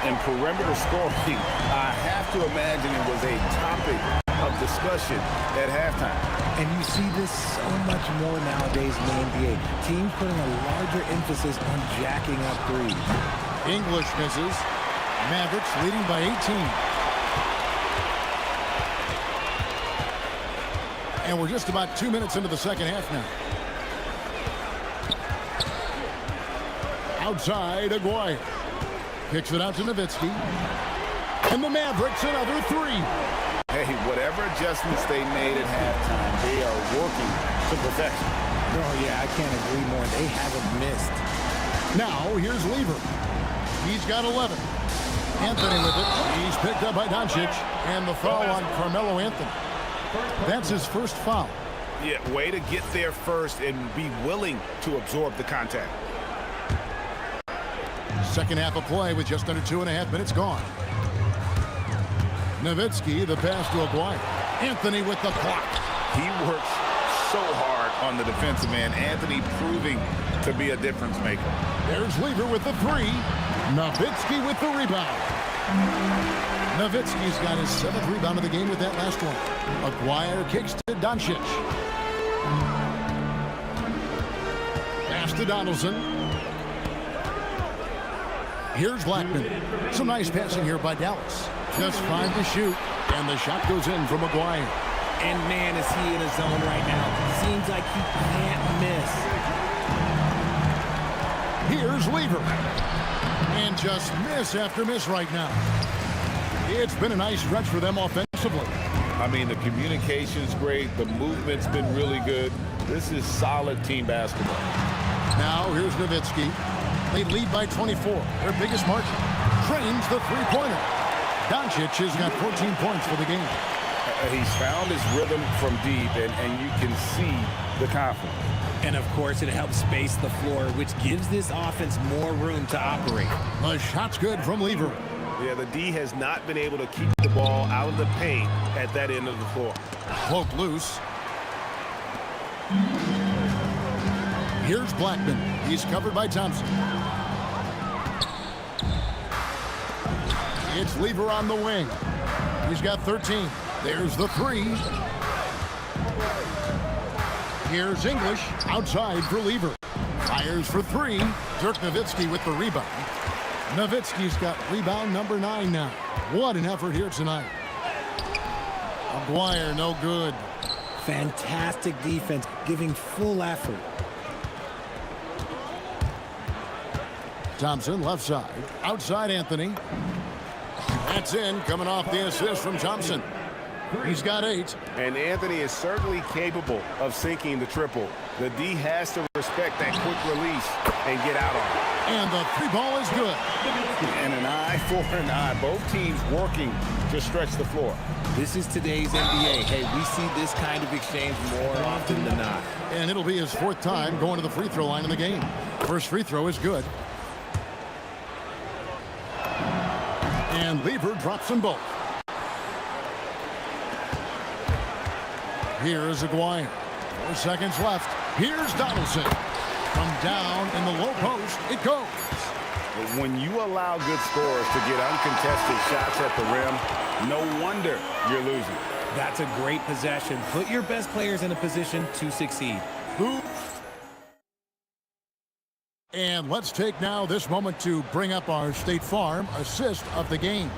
And perimeter scoring, I have to imagine it was a topic of discussion at halftime. And you see this so much more nowadays in the NBA. Teams putting a larger emphasis on jacking up threes. English misses. Mavericks leading by 18. And we're just about 2 minutes into the second half now. Outside, Aguirre. Kicks it out to Nowitzki. And the Mavericks another 3. Hey, whatever adjustments they made at halftime, they are working to perfection. Oh, yeah, I can't agree more. They haven't missed. Now, here's Lever. He's got 11. Anthony with it. He's picked up by Doncic. And the foul on Carmelo Anthony. That's his first foul. Yeah, way to get there first and be willing to absorb the contact. Second half of play with just under 2.5 minutes gone. Nowitzki, the pass to Aguirre. Anthony with the clock. He works so hard on the defensive end. Anthony proving to be a difference maker. There's Lever with the 3. Nowitzki with the rebound. Nowitzki's got his 7th rebound of the game with that last one. Aguirre kicks to Doncic. Pass to Donaldson. Here's Blackman. Some nice passing here by Dallas. Just 5 to shoot, and the shot goes in from Aguirre. And man, is he in a zone right now. Seems like he can't miss. Here's Lever. And just miss after miss right now. It's been a nice stretch for them offensively. I mean, the communication's great. The movement's been really good. This is solid team basketball. Now, here's Nowitzki. They lead by 24, their biggest margin. Trains the three-pointer. Doncic has got 14 points for the game. He's found his rhythm from deep, and you can see the confidence. And, of course, it helps space the floor, which gives this offense more room to operate. The shot's good from Lever. Yeah, the D has not been able to keep the ball out of the paint at that end of the floor. Cloak loose. Here's Blackman. He's covered by Thompson. It's Lever on the wing. He's got 13. There's the three. Here's English outside for Lever. Fires for three. Dirk Nowitzki with the rebound. Nowitzki's got rebound number 9 now. What an effort here tonight. Aguirre, no good. Fantastic defense, giving full effort. Thompson, left side. Outside Anthony. That's in, coming off the assist from Thompson. He's got 8. And Anthony is certainly capable of sinking the triple. The D has to respect that quick release and get out on it. And the 3 ball is good. And an eye for an eye. Both teams working to stretch the floor. This is today's NBA. Hey, we see this kind of exchange more often than not. And it'll be his 4th time going to the free throw line in the game. First free throw is good. And Lever drops them both. Here's Aguirre. 4 seconds left. Here's Donaldson. From down in the low post, it goes. But when you allow good scorers to get uncontested shots at the rim, no wonder you're losing. That's a great possession. Put your best players in a position to succeed. And let's take now this moment to bring up our State Farm assist of the game.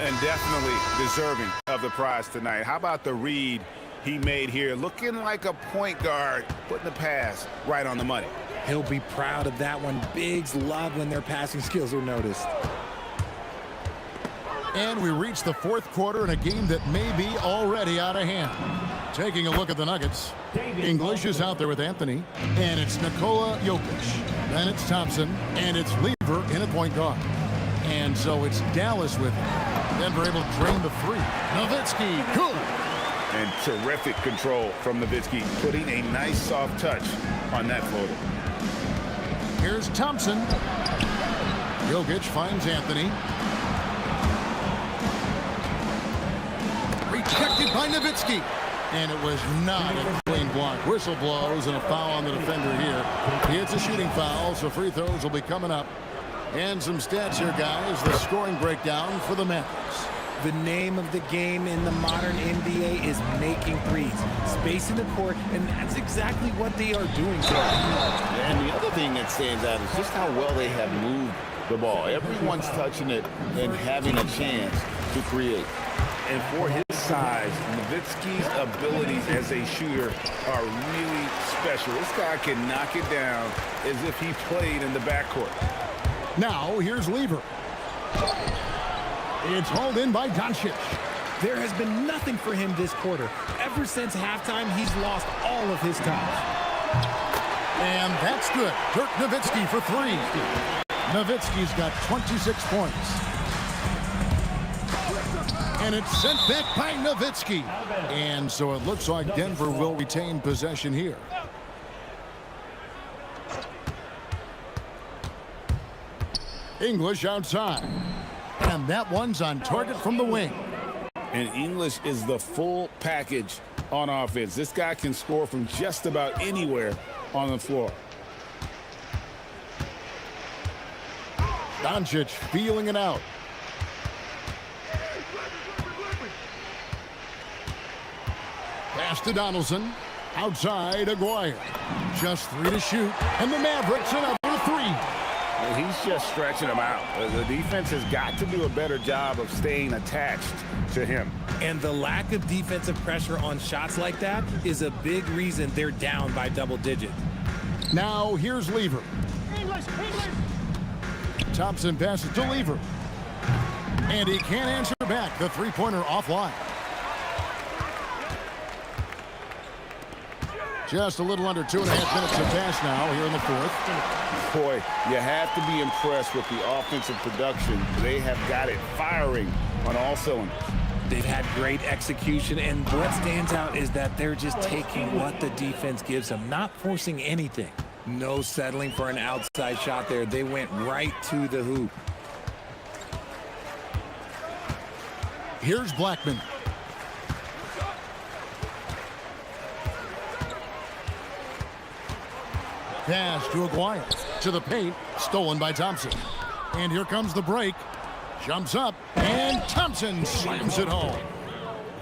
And definitely deserving of the prize tonight. How about the read he made here? Looking like a point guard, putting the pass right on the money. He'll be proud of that one. Bigs love when their passing skills are noticed. And we reach the 4th quarter in a game that may be already out of hand. Taking a look at the Nuggets. English is out there with Anthony. And it's Nikola Jokic. Then it's Thompson. And it's Lever in a point guard. And so it's Dallas with him. Denver able to drain the 3. Nowitzki, good. And terrific control from Nowitzki, putting a nice soft touch on that floater. Here's Thompson. Jokic finds Anthony. Rejected by Nowitzki. And it was not a clean block. Whistle blows and a foul on the defender here. He hits a shooting foul, so free throws will be coming up. And some stats here, guys. The scoring breakdown for the Mavericks. The name of the game in the modern NBA is making threes. Space in the court, and that's exactly what they are doing today. And the other thing that stands out is just how well they have moved the ball. Everyone's touching it and having a chance to create. And for his size, Nowitzki's abilities as a shooter are really special. This guy can knock it down as if he played in the backcourt. Now, here's Lever. It's hauled in by Doncic. There has been nothing for him this quarter. Ever since halftime, he's lost all of his touch. And that's good. Dirk Nowitzki for 3. Nowitzki's got 26 points. And it's sent back by Nowitzki. And so it looks like Denver will retain possession here. English outside. And that one's on target from the wing. And English is the full package on offense. This guy can score from just about anywhere on the floor. Doncic feeling it out. Pass to Donaldson. Outside, Aguirre. Just 3 to shoot. And the Mavericks another 3. Well, he's just stretching them out. The defense has got to do a better job of staying attached to him. And the lack of defensive pressure on shots like that is a big reason they're down by double digits. Now here's Lever. Thompson passes to Lever. And he can't answer back. The three-pointer offline. Just a little under 2.5 minutes to pass now here in the 4th. Boy, you have to be impressed with the offensive production. They have got it firing on all cylinders. They've had great execution, and what stands out is that they're just taking what the defense gives them, not forcing anything. No settling for an outside shot there. They went right to the hoop. Here's Blackman. Pass to Aguirre. To the paint. Stolen by Thompson. And here comes the break. Jumps up, and Thompson slams it home.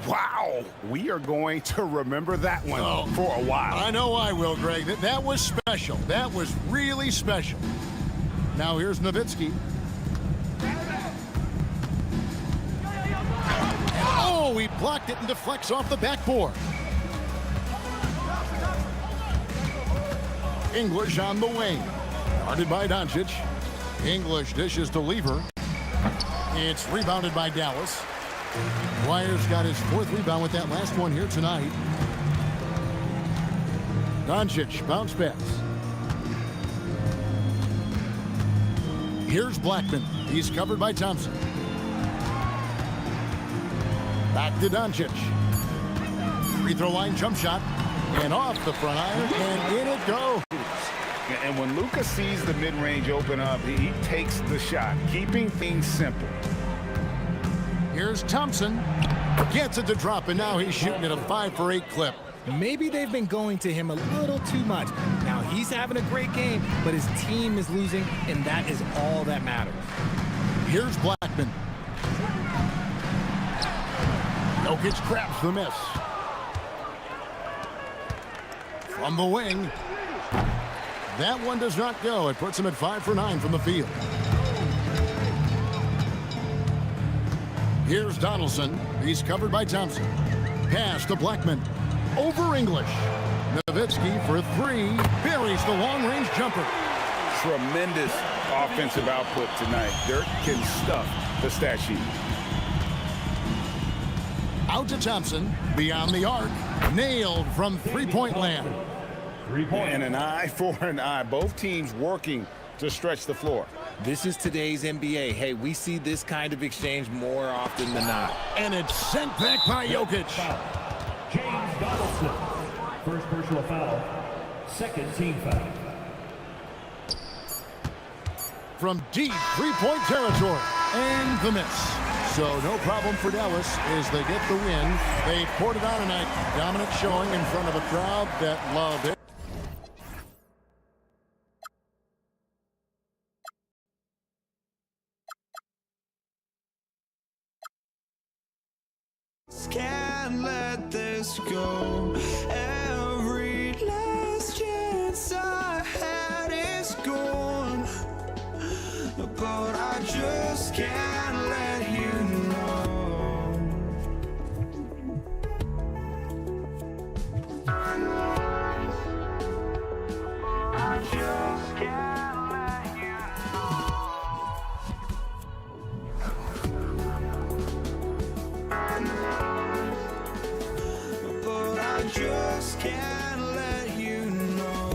Wow, we are going to remember that one for a while. I know I will, Greg. That was special. That was really special. Now here's Nowitzki. Oh, he blocked it and deflects off the backboard. English on the wing. Guarded by Doncic. English dishes to Lever. It's rebounded by Dallas. Dwyer's got his 4th rebound with that last one here tonight. Doncic, bounce pass. Here's Blackman. He's covered by Thompson. Back to Doncic. Free throw line jump shot. And off the front iron, and in it goes. And when Luka sees the mid-range open up, he takes the shot, keeping things simple. Here's Thompson. Gets it to drop, and now he's shooting at a 5 for 8 clip. Maybe they've been going to him a little too much. Now he's having a great game, but his team is losing, and that is all that matters. Here's Blackman. Jokic grabs the miss. From the wing. That one does not go. It puts him at 5 for 9 from the field. Here's Donaldson. He's covered by Thompson. Pass to Blackman. Over English. Nowitzki for 3. Buries the long-range jumper. Tremendous offensive output tonight. Dirk can stuff the stat sheet. Out to Thompson. Beyond the arc. Nailed from three-point land. And an eye for an eye. Both teams working to stretch the floor. This is today's NBA. Hey, we see this kind of exchange more often than not. And it's sent back by Jokic. James Donaldson. First personal foul. Second team foul. From deep three-point territory. And the miss. So no problem for Dallas as they get the win. They poured it on tonight. Dominant showing in front of a crowd that loved it. Can't let this go. Every last chance I had is gone, but I just can't let you know. I just can't let you just can't let you know.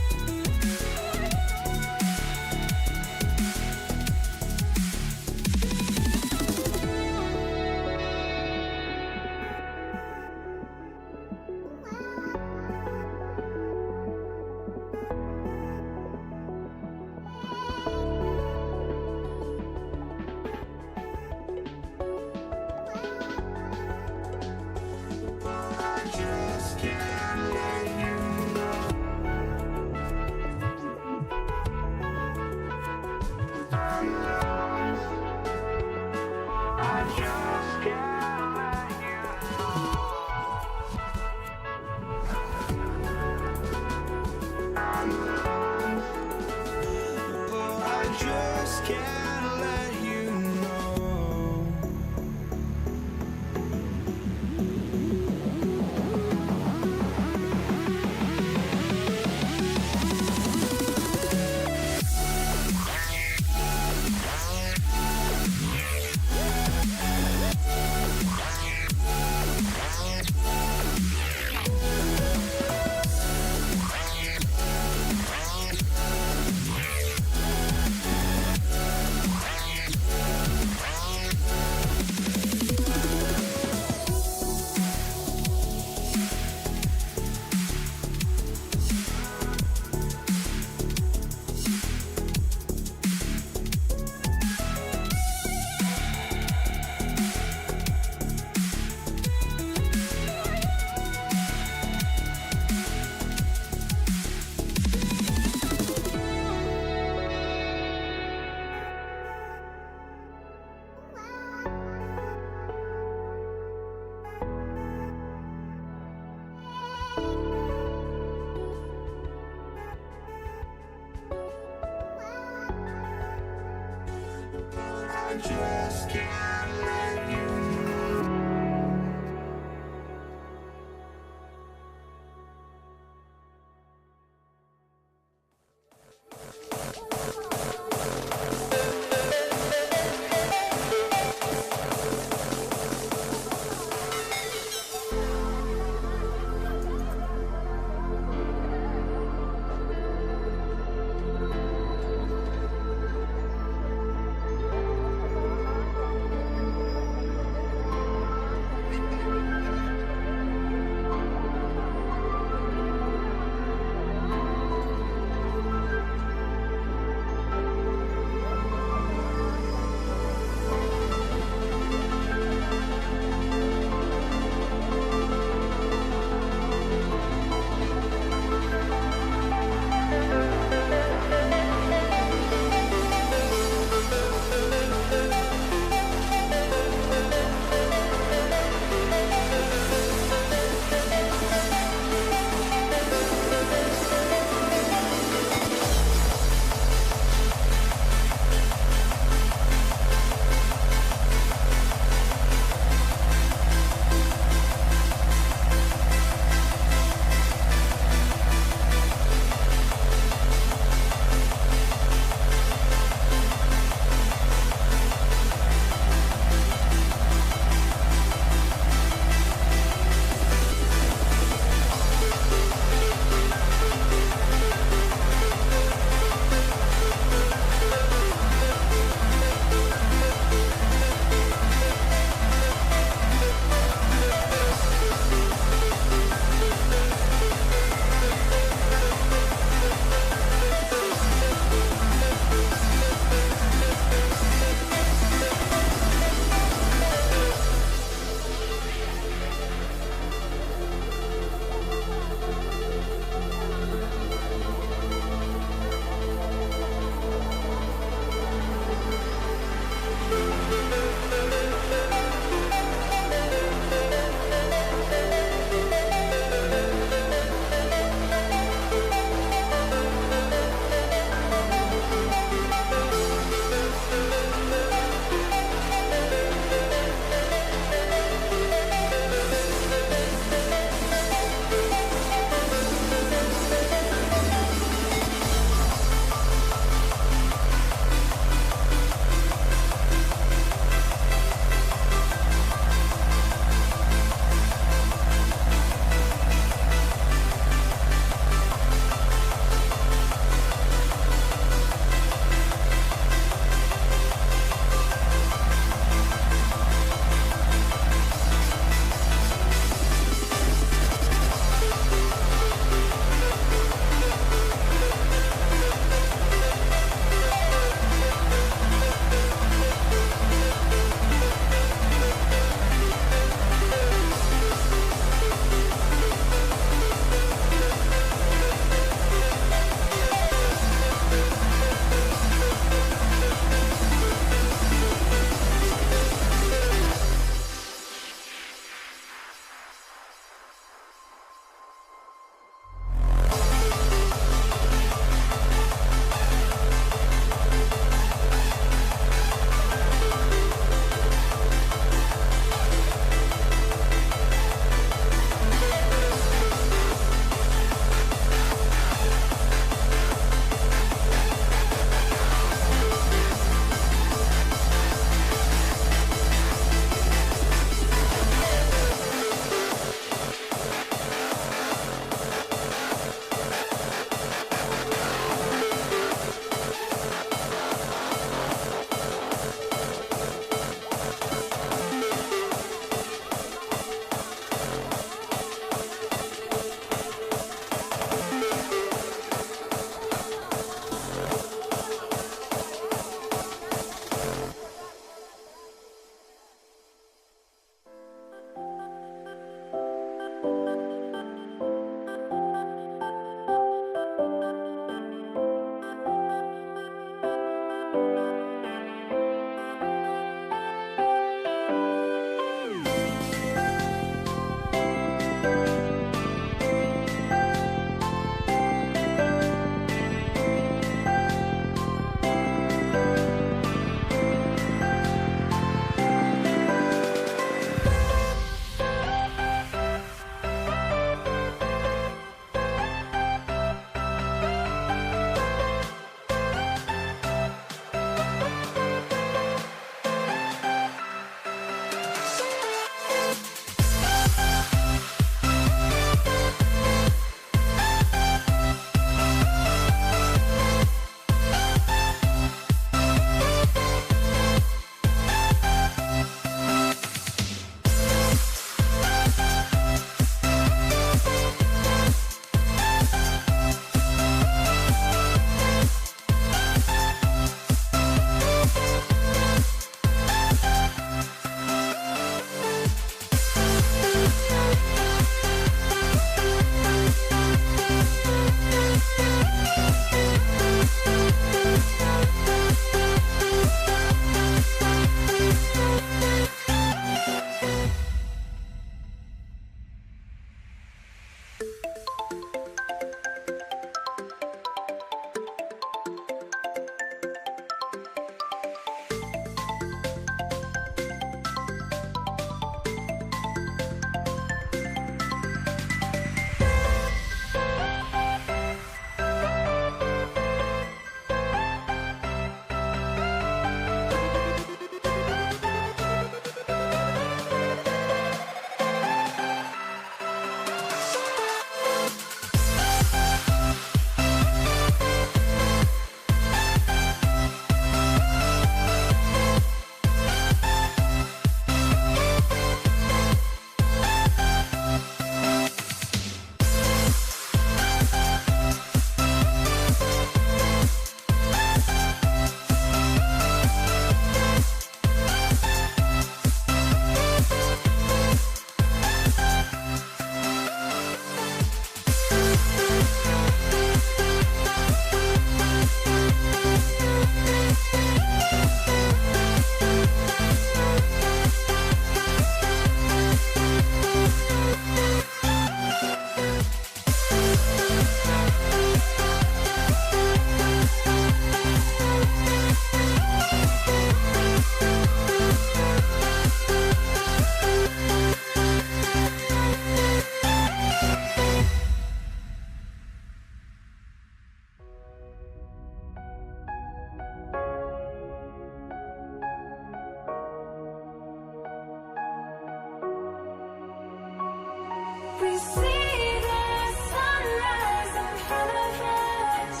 We see the sunrise in front of us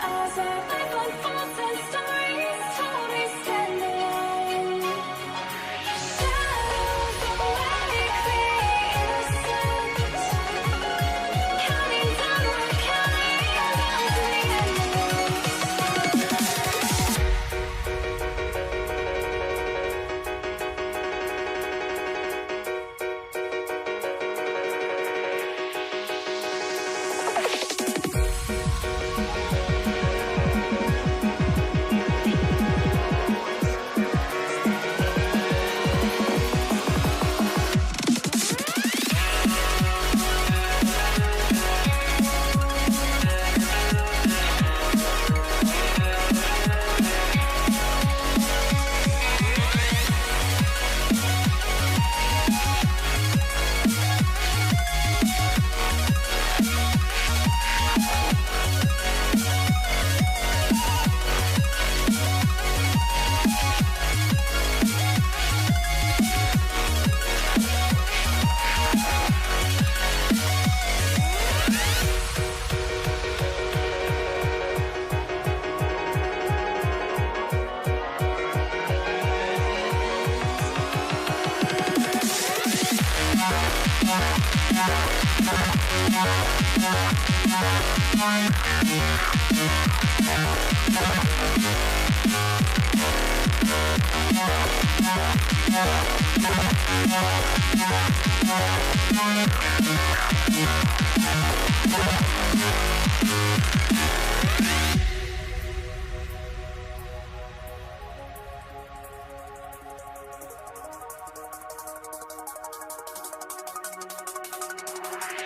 as our life unfolds and stories told we stand alone. Shadows awake the innocence, counting down, we're counting down to the endless.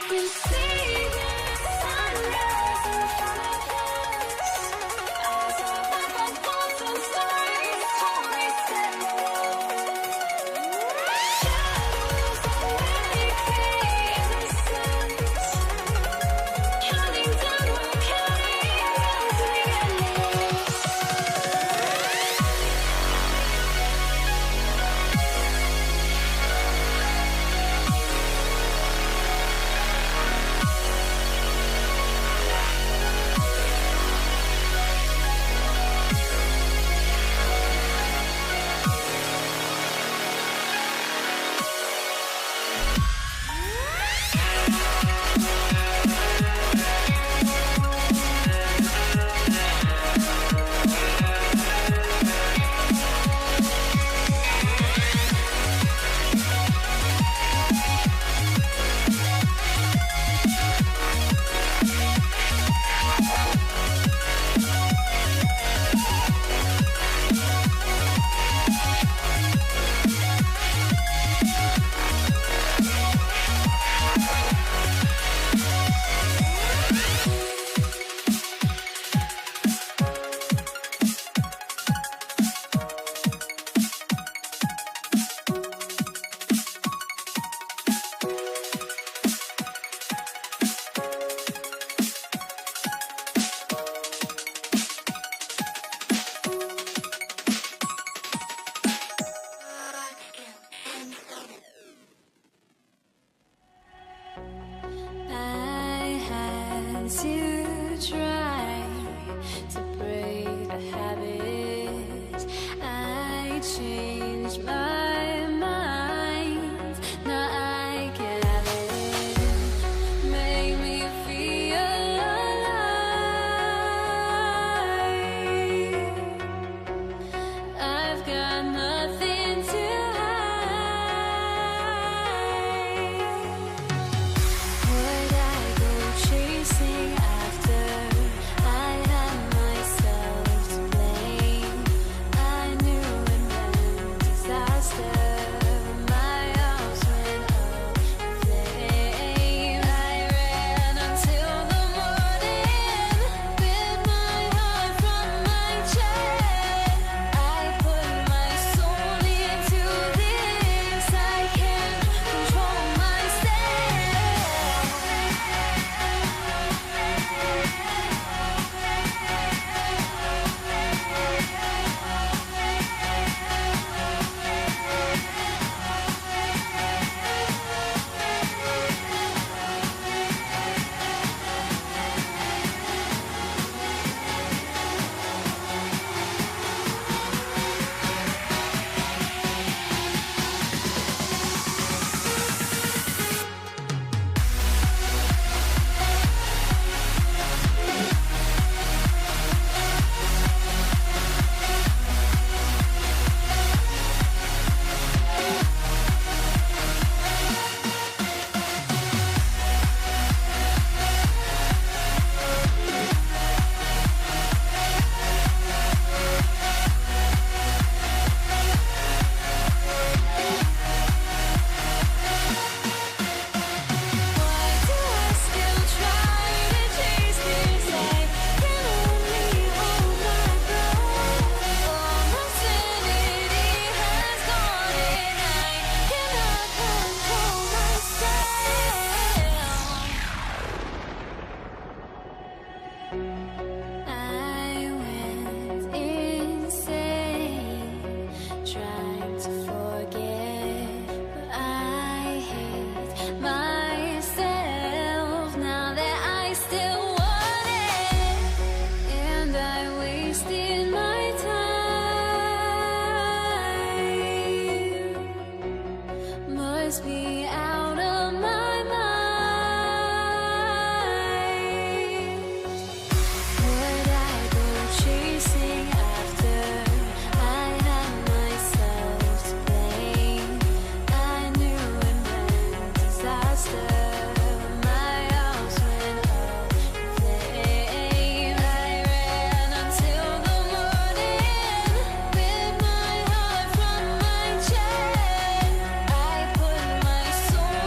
We see the sunrise in front of us as our life unfolds and stories told we stand alone. Shadows awake the innocence, counting down, we're counting down to the endless. must be out of my mind. Would I go chasing after? I had myself to blame. I knew it meant disaster. My house went up in flames. I ran until the morning, with my heart from my chest. I put my soul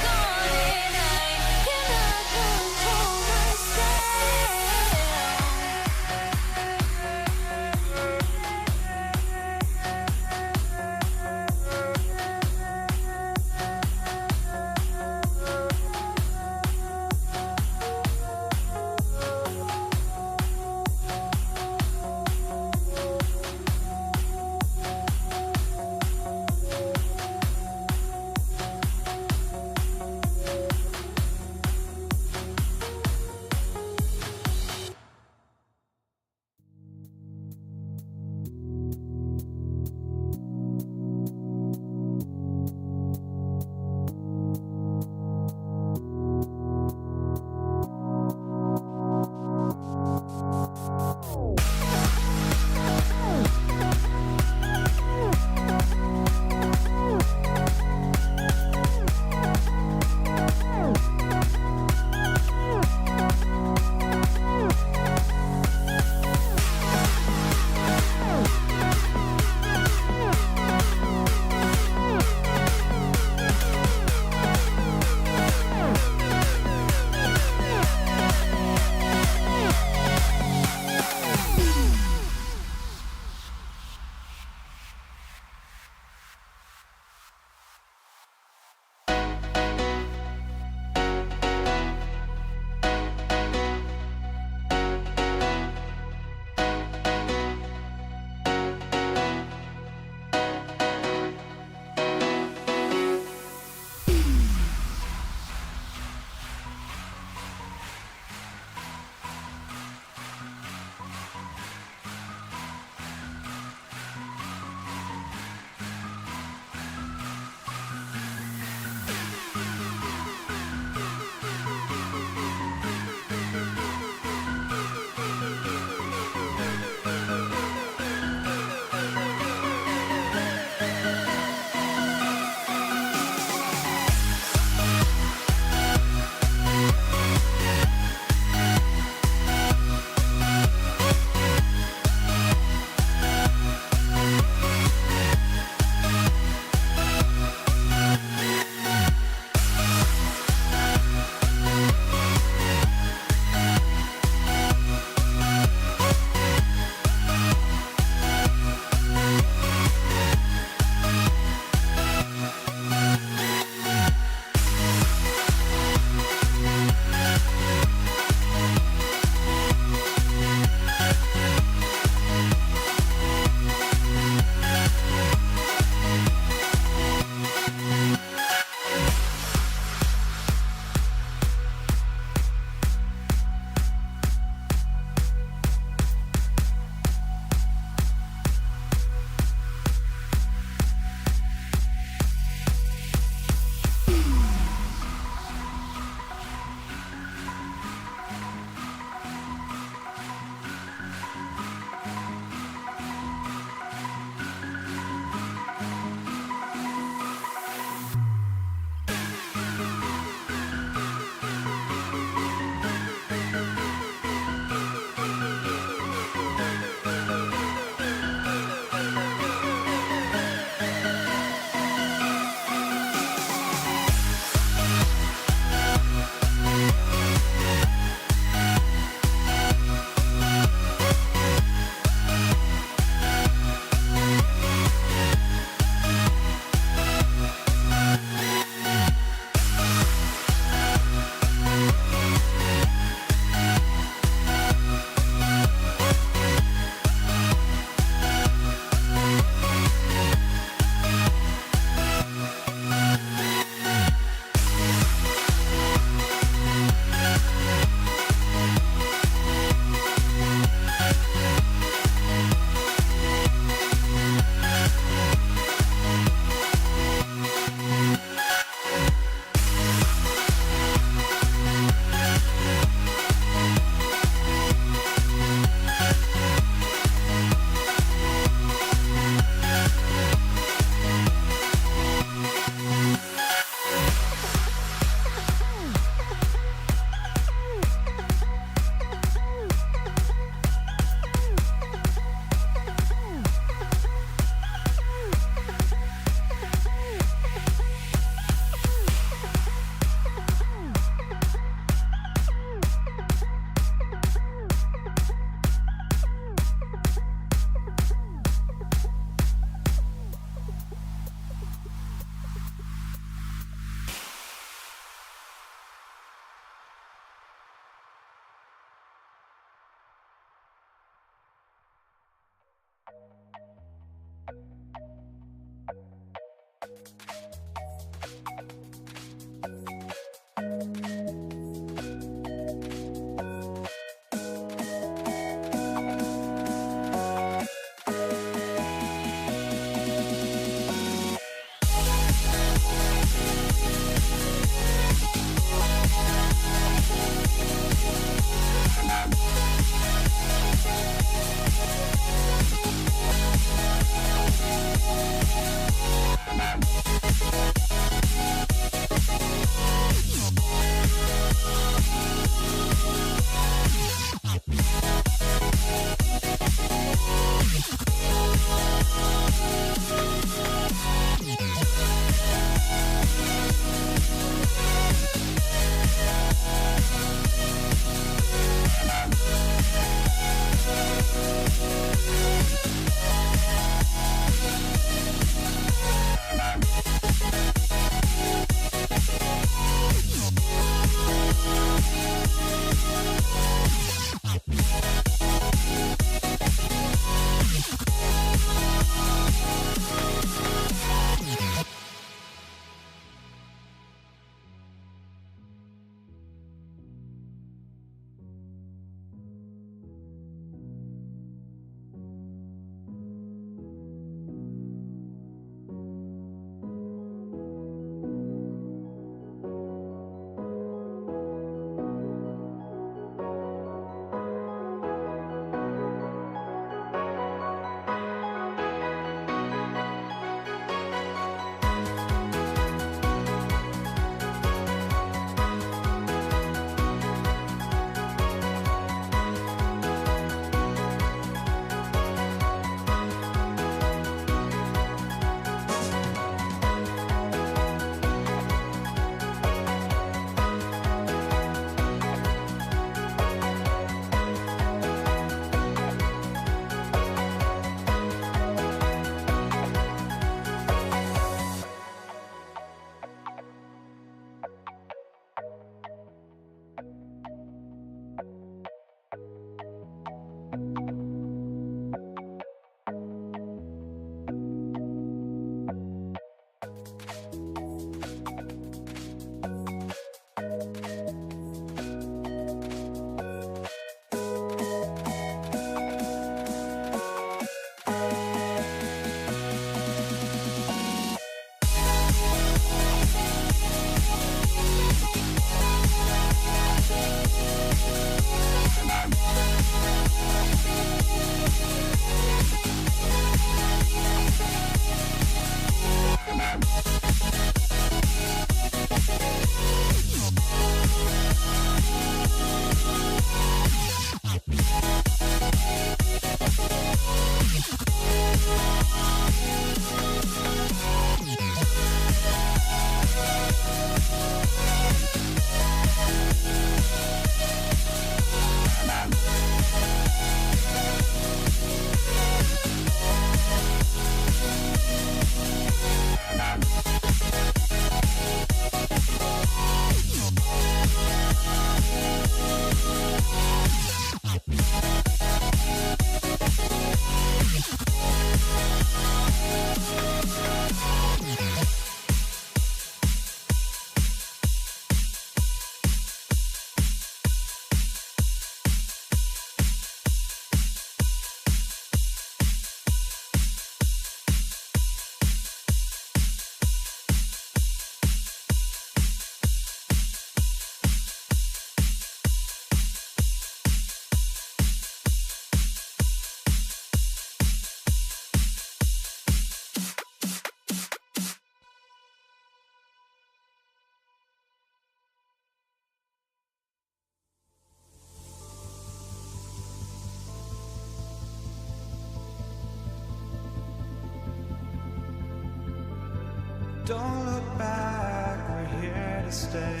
Don't look back, we're here to stay.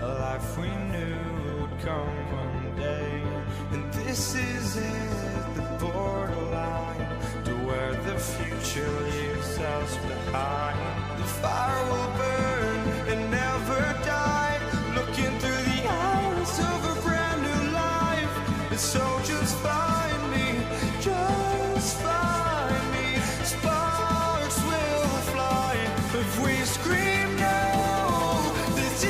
A life we knew would come one day. And this is it, the borderline to where the future leaves us behind. The fire will burn and never die, looking through the eyes of a brand new life. And so just find me, just find me. Sparks will fly if we scream no. This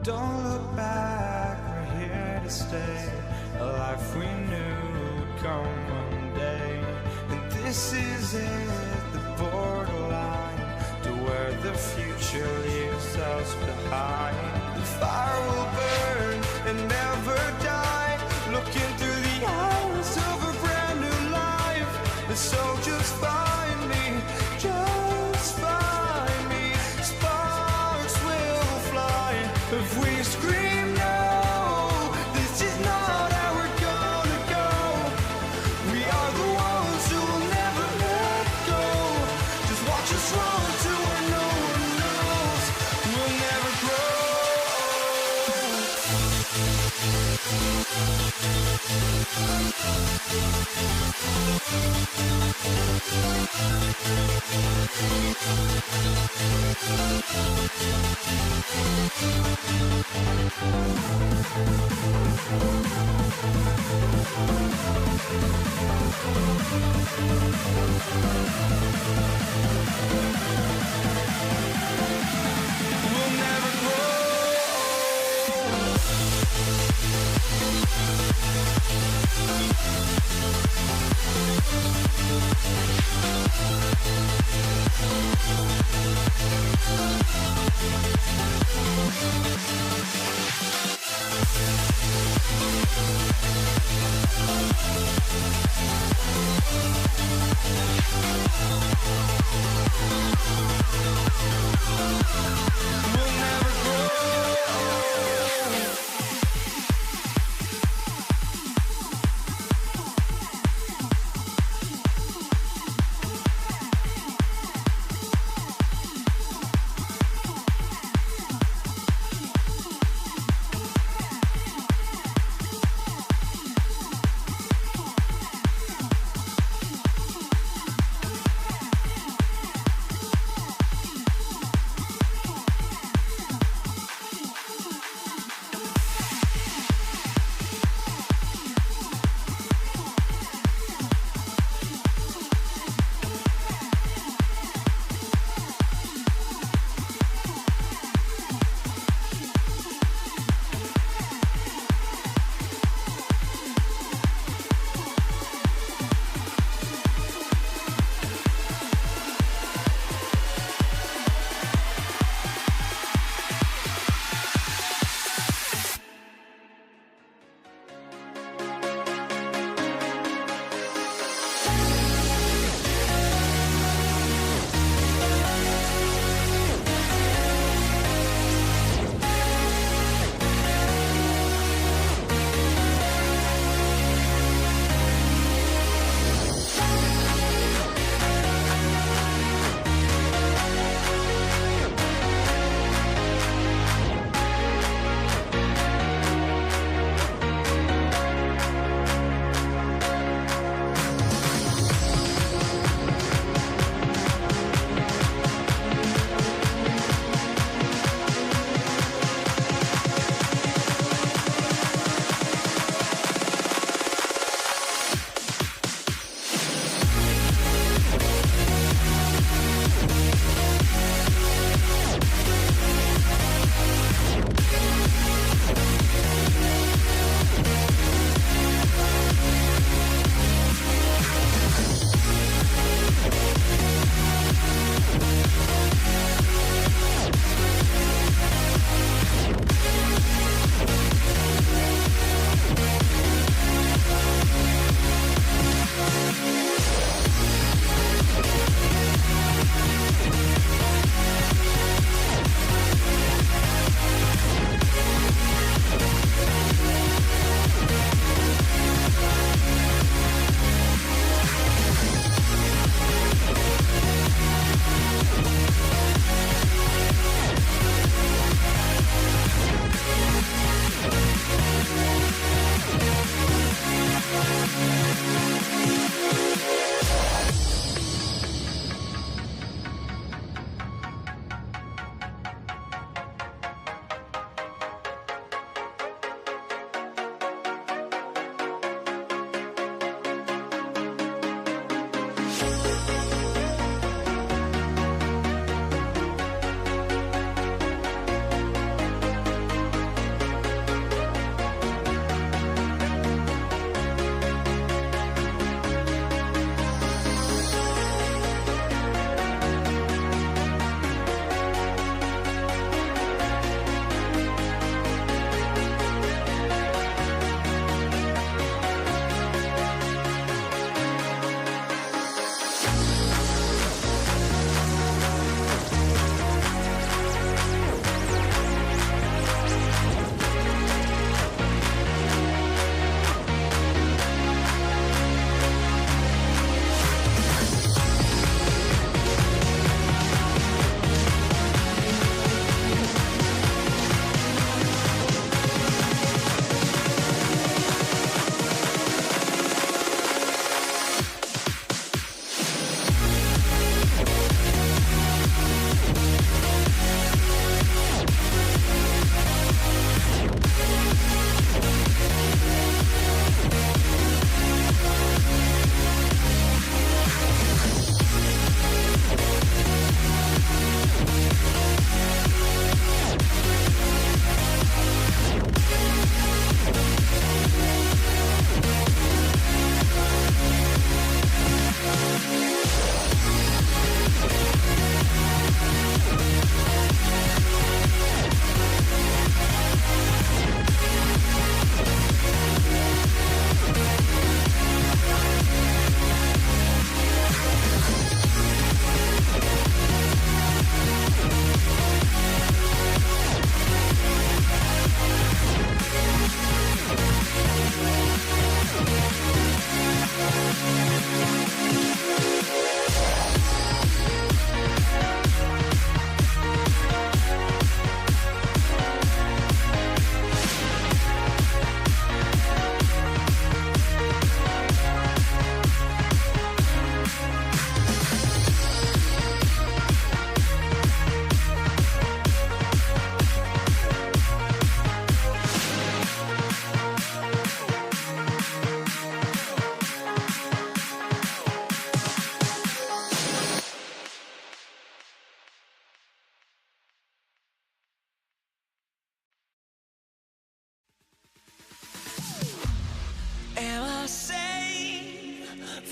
Don't look back, we're here to stay. A life we knew would come one day. And this is it, the borderline to where the future leaves us behind. The fire will burn and never die, looking through the eyes of a brand new life. And so just find me, just find me. Sparks will fly if we scream no. This is not how we're gonna go. We are the ones who will never let go. Just watch us run to where no one knows. We'll never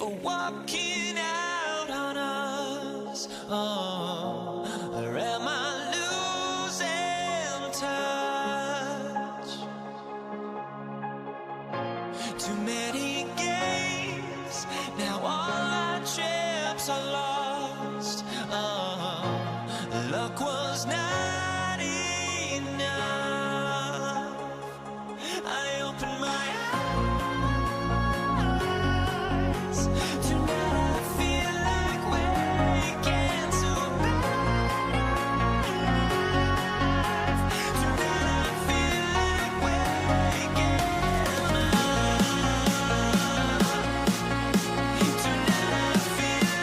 for walking out on us? Oh, or am I losing touch? Too many games, now all our chips are lost. Oh, luck was not enough. I opened my eyes. Tonight I feel like waking to a life. Tonight I feel like waking up. Tonight I feel like waking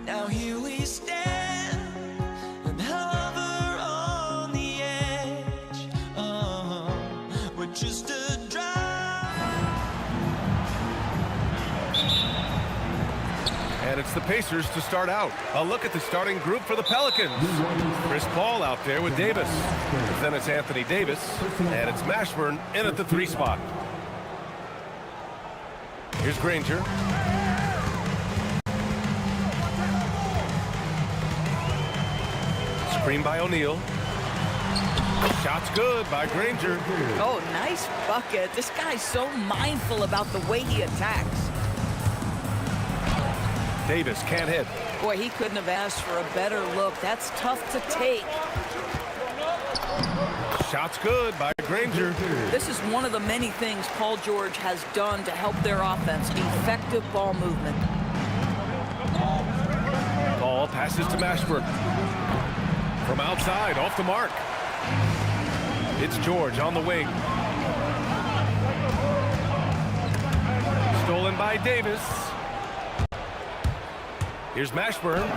Now here we stand and hover on the edge. We're just a drive. And it's the Pacers to start out. A look at the starting group for the Pelicans. Chris Paul out there with Davis. Then it's Anthony Davis, and it's Mashburn in at the 3 spot. Here's Granger. Screen by O'Neal. Shot's good by Granger. Oh, nice bucket. This guy's so mindful about the way he attacks. Davis can't hit. Boy, he couldn't have asked for a better look. That's tough to take. Shot's good by Granger. This is one of the many things Paul George has done to help their offense. Effective ball movement. Ball passes to Mashburn. From outside, off the mark. It's George on the wing. Stolen by Davis. Here's Mashburn,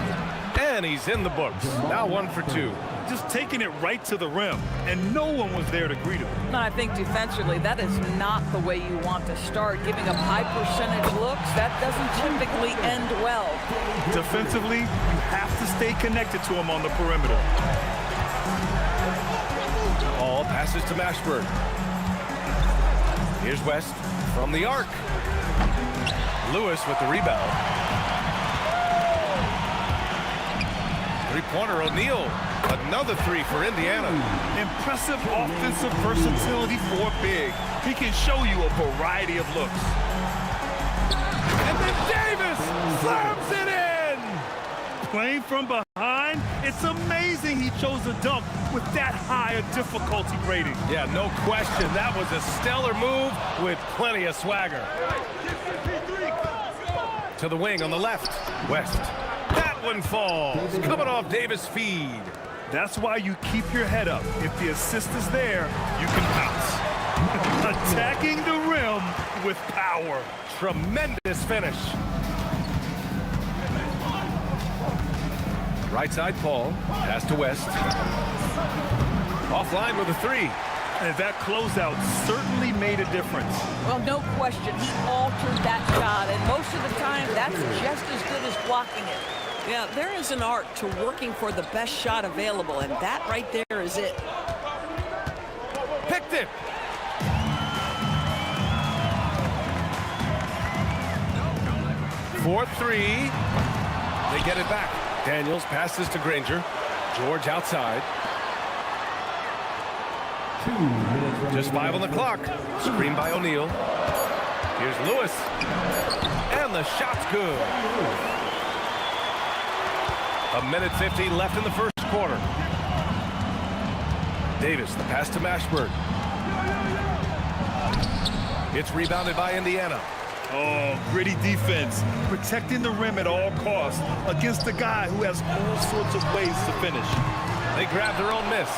and he's in the books. Now 1 for 2. Just taking it right to the rim, and no one was there to greet him. And I think defensively, that is not the way you want to start. Giving up high percentage looks, that doesn't typically end well. Defensively, you have to stay connected to him on the perimeter. Ball passes to Mashburn. Here's West from the arc. Lewis with the rebound. Three-pointer, O'Neal. Another 3 for Indiana. Impressive offensive versatility for big. He can show you a variety of looks. And then Davis slams it in! Playing from behind, it's amazing he chose a dunk with that high a difficulty rating. Yeah, no question. That was a stellar move with plenty of swagger. To the wing on the left. West. That one falls. Coming off Davis' feed. That's why you keep your head up. If the assist is there, you can bounce. Attacking the rim with power. Tremendous finish. Right side, Paul. Pass to West. Offline with a 3. And that closeout certainly made a difference. Well, no question. He altered that shot, and most of the time, that's just as good as blocking it. Yeah, there is an art to working for the best shot available, and that right there is it. Picked it. Fourth 3. They get it back. Daniels passes to Granger. George outside. Just 5 on the clock. Screen by O'Neal. Here's Lewis. And the shot's good. 1:50 left in the first quarter. Davis, the pass to Mashburn. It's rebounded by Indiana. Oh, gritty defense, protecting the rim at all costs against a guy who has all sorts of ways to finish. They grab their own miss.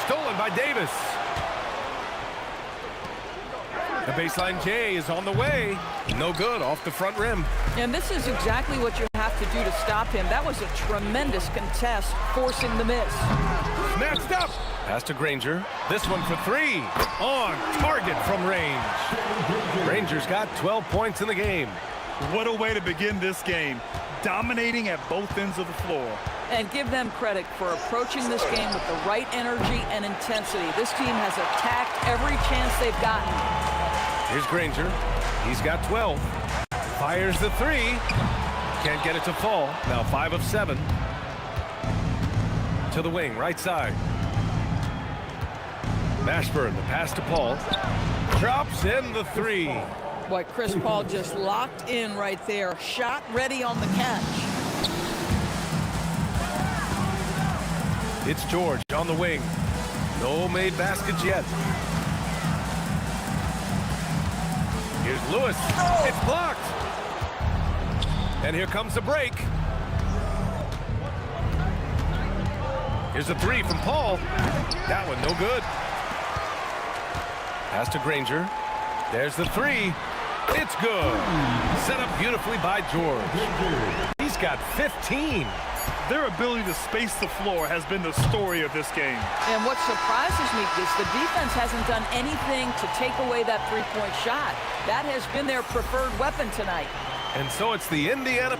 Stolen by Davis. The baseline J is on the way. No good, off the front rim. And this is exactly what you have to do to stop him. That was a tremendous contest, forcing the miss. Snatched up. Pass to Granger. This one for three. On target from range. Granger's got 12 points in the game. What a way to begin this game. Dominating at both ends of the floor. And give them credit for approaching this game with the right energy and intensity. This team has attacked every chance they've gotten. Here's Granger. He's got 12. Fires the three. Can't get it to fall. Now 5 of 7. To the wing, right side. Mashburn, the pass to Paul. Drops in the three. Boy, Chris Paul just locked in right there. Shot ready on the catch. It's George on the wing. No made baskets yet. Here's Lewis. Oh. It's blocked. And here comes the break. Here's a three from Paul. That one no good. Pass to Granger. There's the three. It's good. Set up beautifully by George. He's got 15. Their ability to space the floor has been the story of this game. And what surprises me is the defense hasn't done anything to take away that three-point shot. That has been their preferred weapon tonight. And so it's the Indiana.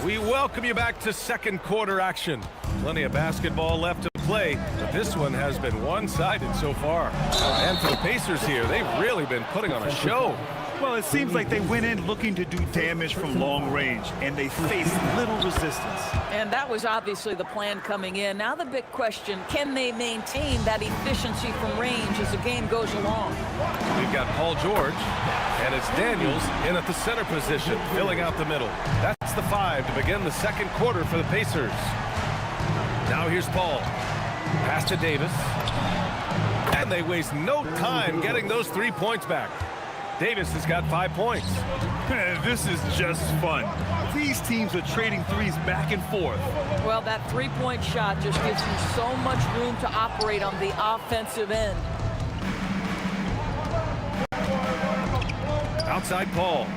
We welcome you back to second quarter action. Plenty of basketball left to play, but this one has been one-sided so far. And for the Pacers here, they've really been putting on a show. Well, it seems like they went in looking to do damage from long range, and they faced little resistance. And that was obviously the plan coming in. Now the big question, can they maintain that efficiency from range as the game goes along? We've got Paul George, and it's Daniels in at the center position, filling out the middle. That's the 5 to begin the second quarter for the Pacers. Now here's Paul. Pass to Davis. And they waste no time getting those 3 points back. Davis has got 5 points. This is just fun. These teams are trading threes back and forth. Well, that three-point shot just gives you so much room to operate on the offensive end. Outside Paul.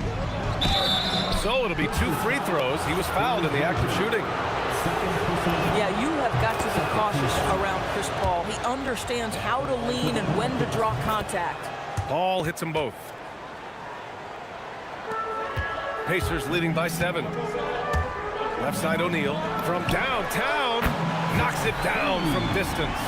So it'll be 2 free throws. He was fouled in the act of shooting. Yeah, you have got to be cautious around Chris Paul. He understands how to lean and when to draw contact. Paul hits them both. Pacers leading by 7. Left side O'Neal from downtown. Knocks it down from distance.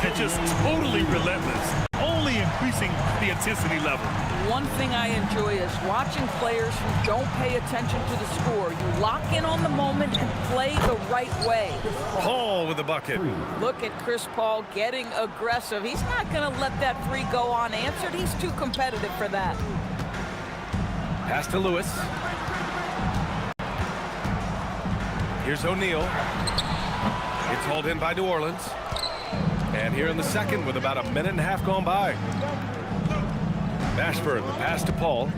And just totally relentless. Only increasing the intensity level. One thing I enjoy is watching players who don't pay attention to the score. You lock in on the moment and play the right way. Paul with the bucket. Look at Chris Paul getting aggressive. He's not going to let that three go unanswered. He's too competitive for that. Pass to Lewis. Here's O'Neal. It's hauled in by New Orleans. And here in the second with about a minute and a half gone by. Mashburn, the pass to Paul.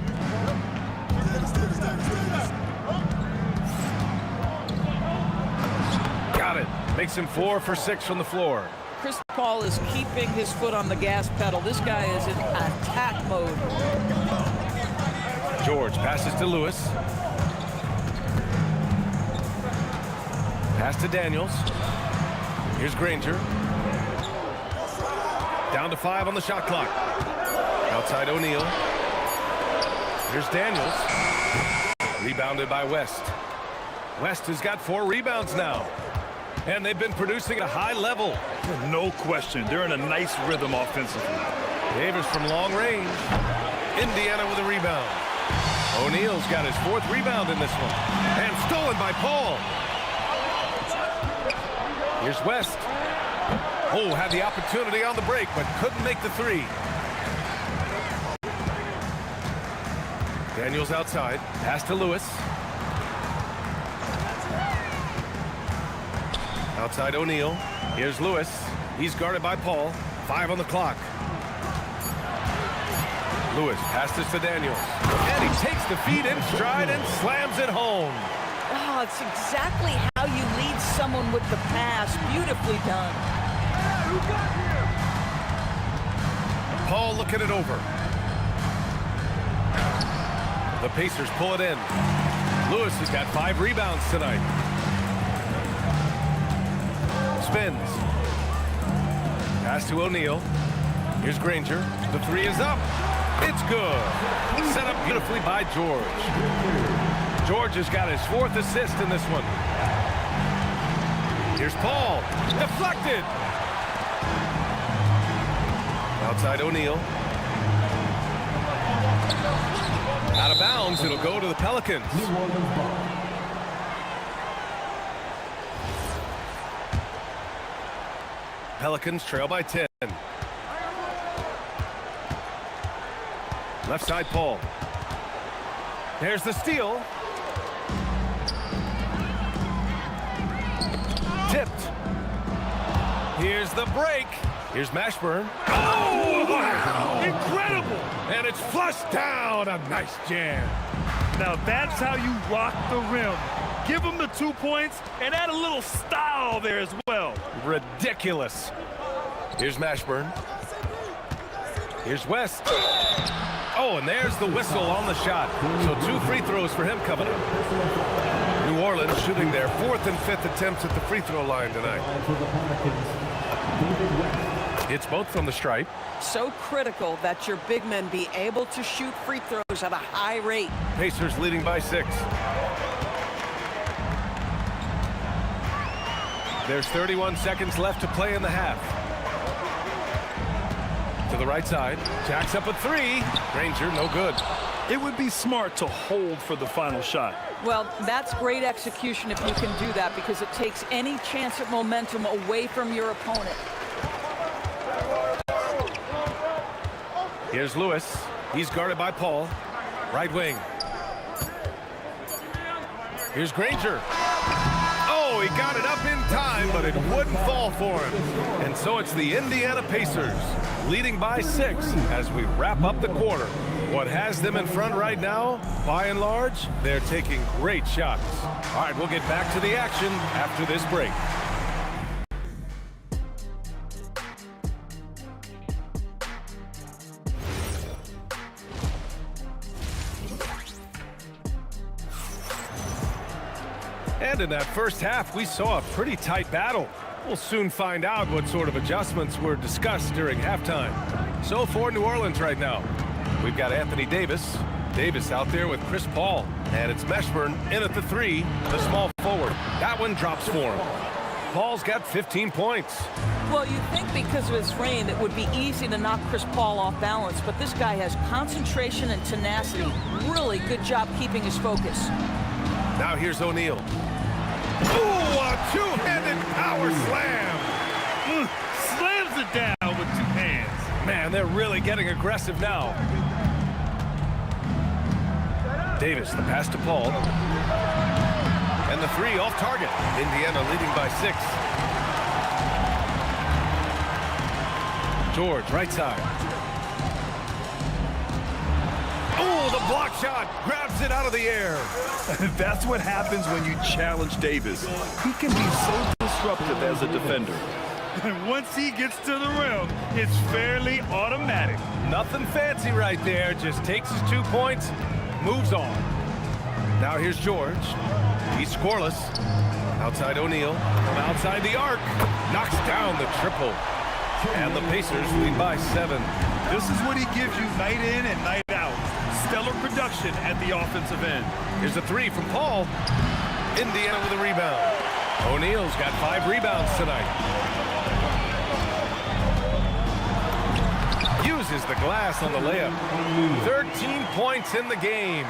Got it. Makes him 4 for 6 from the floor. Chris Paul is keeping his foot on the gas pedal. This guy is in attack mode. George passes to Lewis. Pass to Daniels. Here's Granger. Down to 5 on the shot clock. Outside O'Neal. Here's Daniels. Rebounded by West. West has got 4 rebounds now. And they've been producing at a high level. No question. They're in a nice rhythm offensively. Davis from long range. Indiana with a rebound. O'Neal's got his 4th rebound in this one. And stolen by Paul. Here's West. Oh, had the opportunity on the break, but couldn't make the 3. Daniels outside. Pass to Lewis. Outside O'Neal. Here's Lewis. He's guarded by Paul. 5 on the clock. Lewis passes to Daniels. And he takes the feed in stride and slams it home. Oh, it's exactly how you lead someone with the pass. Beautifully done. Paul looking it over. The Pacers pull it in. Lewis has got 5 rebounds tonight. Spins. Pass to O'Neal. Here's Granger. The 3 is up. It's good. Set up beautifully by George. George has got his 4th assist in this one. Here's Paul. Deflected. Outside O'Neal. Out of bounds. It'll go to the Pelicans. Pelicans trail by 10. Left side, Paul. There's the steal. Tipped. Here's the break. Here's Mashburn. Oh, wow. Incredible. And it's flushed down. A nice jam. Now that's how you rock the rim. Give him the 2 points and add a little style there as well. Ridiculous. Here's Mashburn. Here's West. Oh, and there's the whistle on the shot. So 2 free throws for him coming up. New Orleans shooting their 4th and 5th attempts at the free throw line tonight. It's both from the stripe. So critical that your big men be able to shoot free throws at a high rate. Pacers leading by 6. There's 31 seconds left to play in the half. To the right side. Jacks up a 3. Granger, no good. It would be smart to hold for the final shot. Well, that's great execution if you can do that, because it takes any chance at momentum away from your opponent. Here's Lewis. He's guarded by Paul. Right wing. Here's Granger. Oh, he got it up in time, but it wouldn't fall for him. And so it's the Indiana Pacers leading by 6 as we wrap up the quarter. What has them in front right now, by and large, they're taking great shots. All right, we'll get back to the action after this break. And in that first half, we saw a pretty tight battle. We'll soon find out what sort of adjustments were discussed during halftime. So for New Orleans right now, we've got Anthony Davis. Davis out there with Chris Paul. And it's Mashburn in at the 3, the small forward. That one drops for him. Paul's got 15 points. Well, you'd think because of his frame, it would be easy to knock Chris Paul off balance, but this guy has concentration and tenacity. Really good job keeping his focus. Now here's O'Neal. Ooh, a 2-handed power slam. Slams it down with 2 hands. Man, they're really getting aggressive now. Davis, the pass to Paul. And the 3 off target. Indiana leading by 6. George, right side. Oh, the block shot. Grabs it out of the air. That's what happens when you challenge Davis. He can be so disruptive as a defender. And once he gets to the rim, it's fairly automatic. Nothing fancy right there. Just takes his 2 points, moves on. Now here's George. He's scoreless. Outside O'Neal. From outside the arc. Knocks down the triple. And the Pacers lead by 7. This is what he gives you night in and night out. Stellar production at the offensive end. Here's a 3 from Paul. Indiana with a rebound. O'Neal's got 5 rebounds tonight. Uses the glass on the layup. 13 points in the game.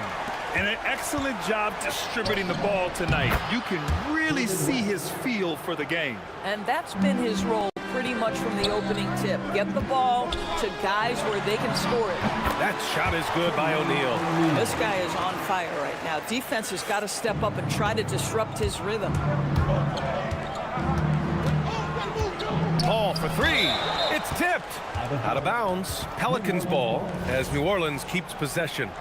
And an excellent job distributing the ball tonight. You can really see his feel for the game. And that's been his role pretty much from the opening tip. Get the ball to guys where they can score it. That shot is good by O'Neal. This guy is on fire right now. Defense has got to step up and try to disrupt his rhythm. Paul for 3. It's tipped. Out of bounds. Pelicans ball as New Orleans keeps possession.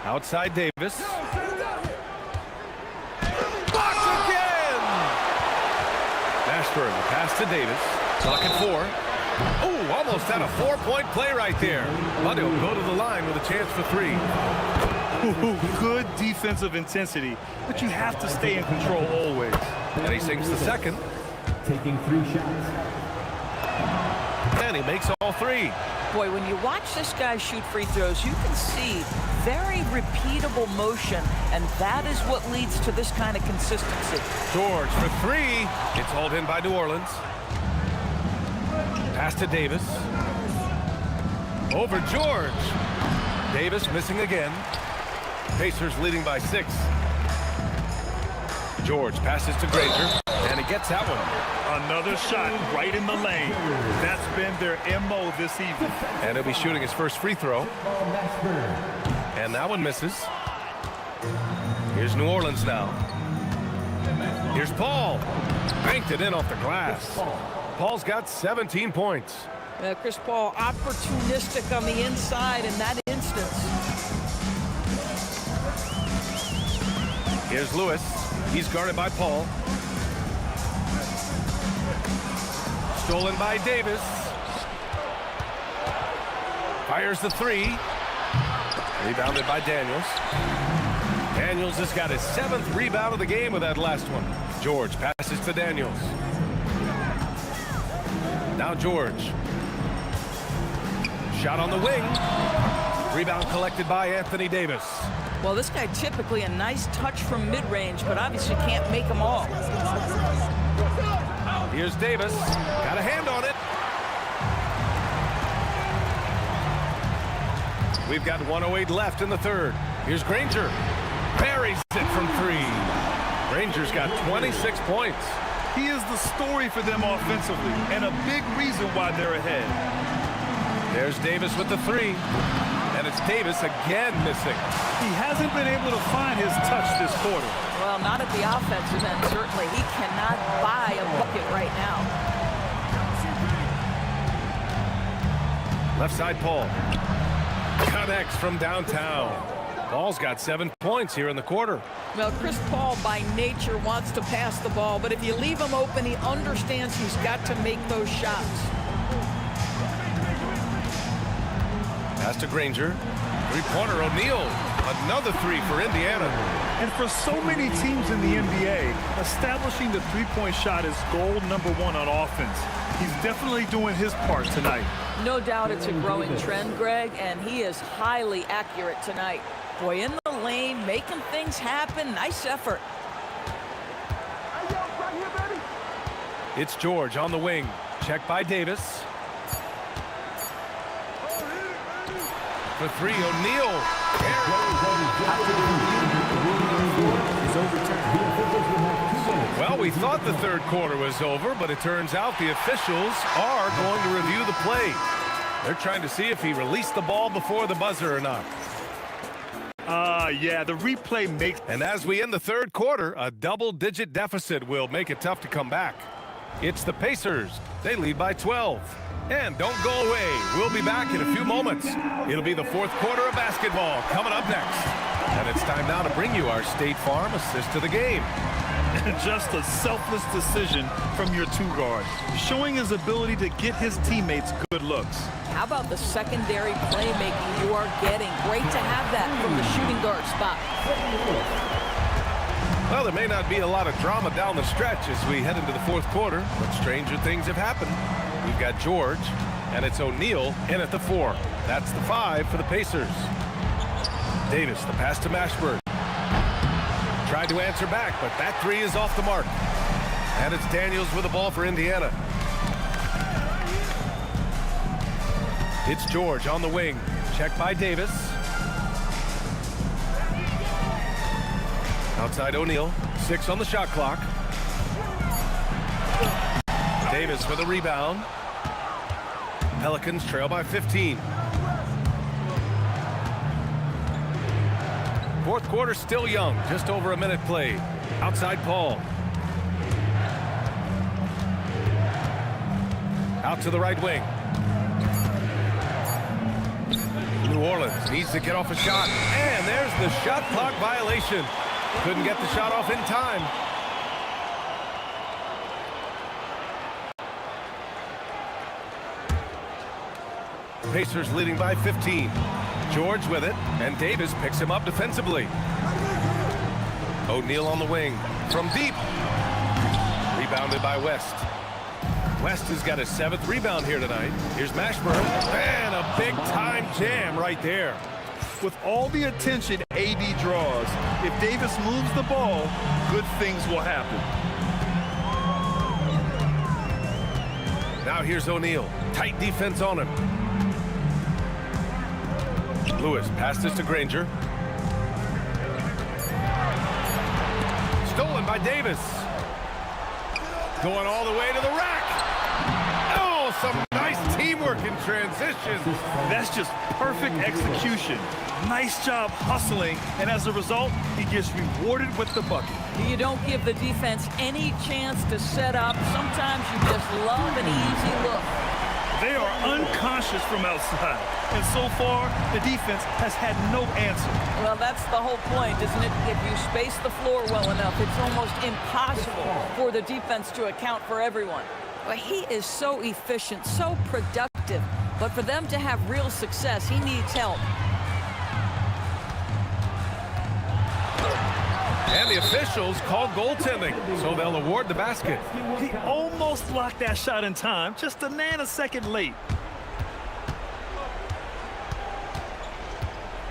Outside Davis. Blocked again! Mashburn, pass to Davis. Clock at 4. Oh, almost had a 4-point play right there. But he'll go to the line with a chance for 3. Good defensive intensity, but you have to stay in control always. And he sinks the second. Taking 3 shots. And he makes all 3. Boy, when you watch this guy shoot free throws, you can see very repeatable motion, and that is what leads to this kind of consistency. George for 3. It's hauled in by New Orleans. Pass to Davis. Over George. Davis missing again. Pacers leading by 6. George passes to Granger, and he gets that one. Another shot right in the lane. That's been their MO this evening. And he'll be shooting his first free throw. And that one misses. Here's New Orleans now. Here's Paul. Banked it in off the glass. Paul's got 17 points. Chris Paul opportunistic on the inside in that instance. Here's Lewis. He's guarded by Paul. Stolen by Davis. Fires the 3. Rebounded by Daniels. Daniels has got his 7th rebound of the game with that last one. George passes to Daniels. Now George. Shot on the wing. Rebound collected by Anthony Davis. Well, this guy typically a nice touch from mid-range, but obviously can't make them all. Here's Davis. Got a hand on it. We've got 1:08 left in the third. Here's Granger. Buries it from 3. Granger's got 26 points. He is the story for them offensively, and a big reason why they're ahead. There's Davis with the 3. And it's Davis again missing. He hasn't been able to find his touch this quarter. Well, not at the offensive end, certainly. He cannot buy a bucket right now. Left side Paul. Connects from downtown. Paul's got 7 points here in the quarter. Well, Chris Paul by nature wants to pass the ball, but if you leave him open, he understands he's got to make those shots. Pass to Granger. 3-pointer O'Neal. Another 3 for Indiana. And for so many teams in the NBA, establishing the three-point shot is goal number 1 on offense. He's definitely doing his part tonight. No doubt it's a growing trend, Greg, and he is highly accurate tonight. Boy, in the lane, making things happen. Nice effort. It's George on the wing. Checked by Davis. For 3, O'Neal. Well, we thought the third quarter was over, but it turns out the officials are going to review the play. They're trying to see if he released the ball before the buzzer or not. Yeah, the replay makes... And as we end the third quarter, a double-digit deficit will make it tough to come back. It's the Pacers. They lead by 12. And don't go away. We'll be back in a few moments. It'll be the fourth quarter of basketball coming up next. And it's time now to bring you our State Farm assist to the game. Just a selfless decision from your 2 guard, showing his ability to get his teammates good looks. How about the secondary playmaking you are getting? Great to have that from the shooting guard spot. Well, there may not be a lot of drama down the stretch as we head into the fourth quarter, but stranger things have happened. We've got George, and it's O'Neal in at the 4. That's the 5 for the Pacers. Davis, the pass to Mashburn. Tried to answer back, but that 3 is off the mark. And it's Daniels with the ball for Indiana. It's George on the wing. Checked by Davis. Outside O'Neal. 6 on the shot clock. Davis for the rebound. Pelicans trail by 15. Fourth quarter still young, just over a minute played. Outside Paul. Out to the right wing. New Orleans needs to get off a shot. And there's the shot clock violation. Couldn't get the shot off in time. Pacers leading by 15. George with it, and Davis picks him up defensively. O'Neal on the wing. From deep. Rebounded by West. West has got his 7th rebound here tonight. Here's Mashburn. And a big-time jam right there. With all the attention AD draws, if Davis moves the ball, good things will happen. Now here's O'Neal. Tight defense on him. Lewis passed this to Granger. Stolen by Davis. Going all the way to the rack. Oh, some nice teamwork in transition. That's just perfect execution. Nice job hustling, and as a result, he gets rewarded with the bucket. You don't give the defense any chance to set up. Sometimes you just love an easy look. They are unconscious from outside, and so far, the defense has had no answer. Well, that's the whole point, isn't it? If you space the floor well enough, it's almost impossible for the defense to account for everyone. Well, he is so efficient, so productive, but for them to have real success, he needs help. And the officials call goaltending, so they'll award the basket. He almost blocked that shot in time, just a nanosecond late.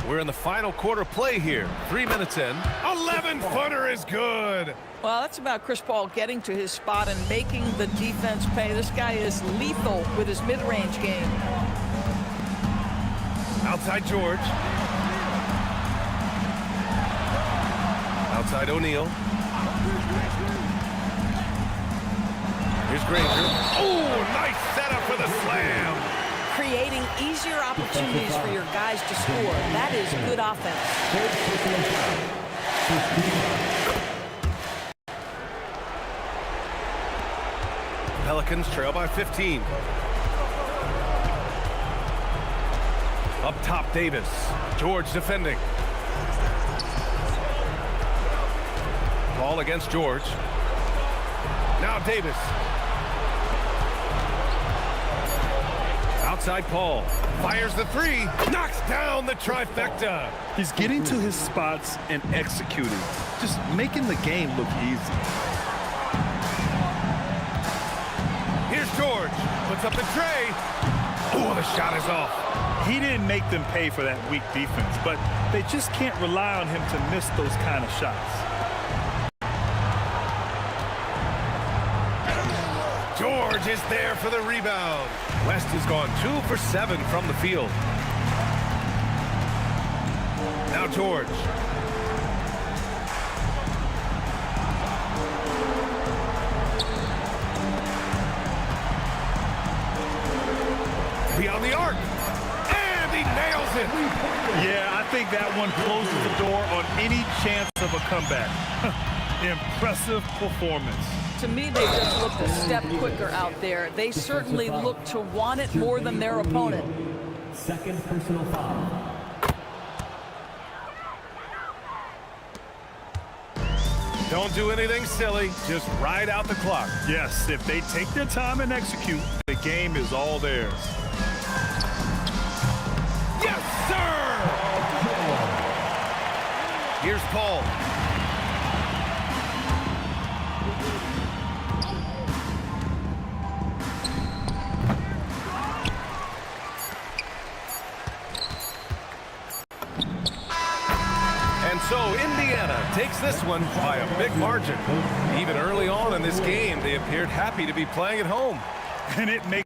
We're in the final quarter play here. 3 minutes in. 11-footer is good. Well, that's about Chris Paul getting to his spot and making the defense pay. This guy is lethal with his mid-range game. Outside George. Outside O'Neal. Here's Granger. Oh, nice setup for the slam. Creating easier opportunities for your guys to score. That is good offense. Pelicans trail by 15. Up top, Davis. George defending. Ball against George. Now Davis. Outside Paul. Fires the three. Knocks down the trifecta. He's getting to his spots and executing. Just making the game look easy. Here's George. Puts up the tray. Oh, the shot is off. He didn't make them pay for that weak defense, but they just can't rely on him to miss those kind of shots. George is there for the rebound. West has gone 2 for 7 from the field. Now George. Beyond the arc. And he nails it. Yeah, I think that one closes the door on any chance of a comeback. Impressive performance. To me, they just looked a step quicker out there. They certainly look to want it more than their opponent. Second personal foul. Don't do anything silly. Just ride out the clock. Yes, if they take their time and execute, the game is all theirs. Yes, sir! Here's Paul. And so Indiana takes this one by a big margin. Even early on in this game, they appeared happy to be playing at home. And it makes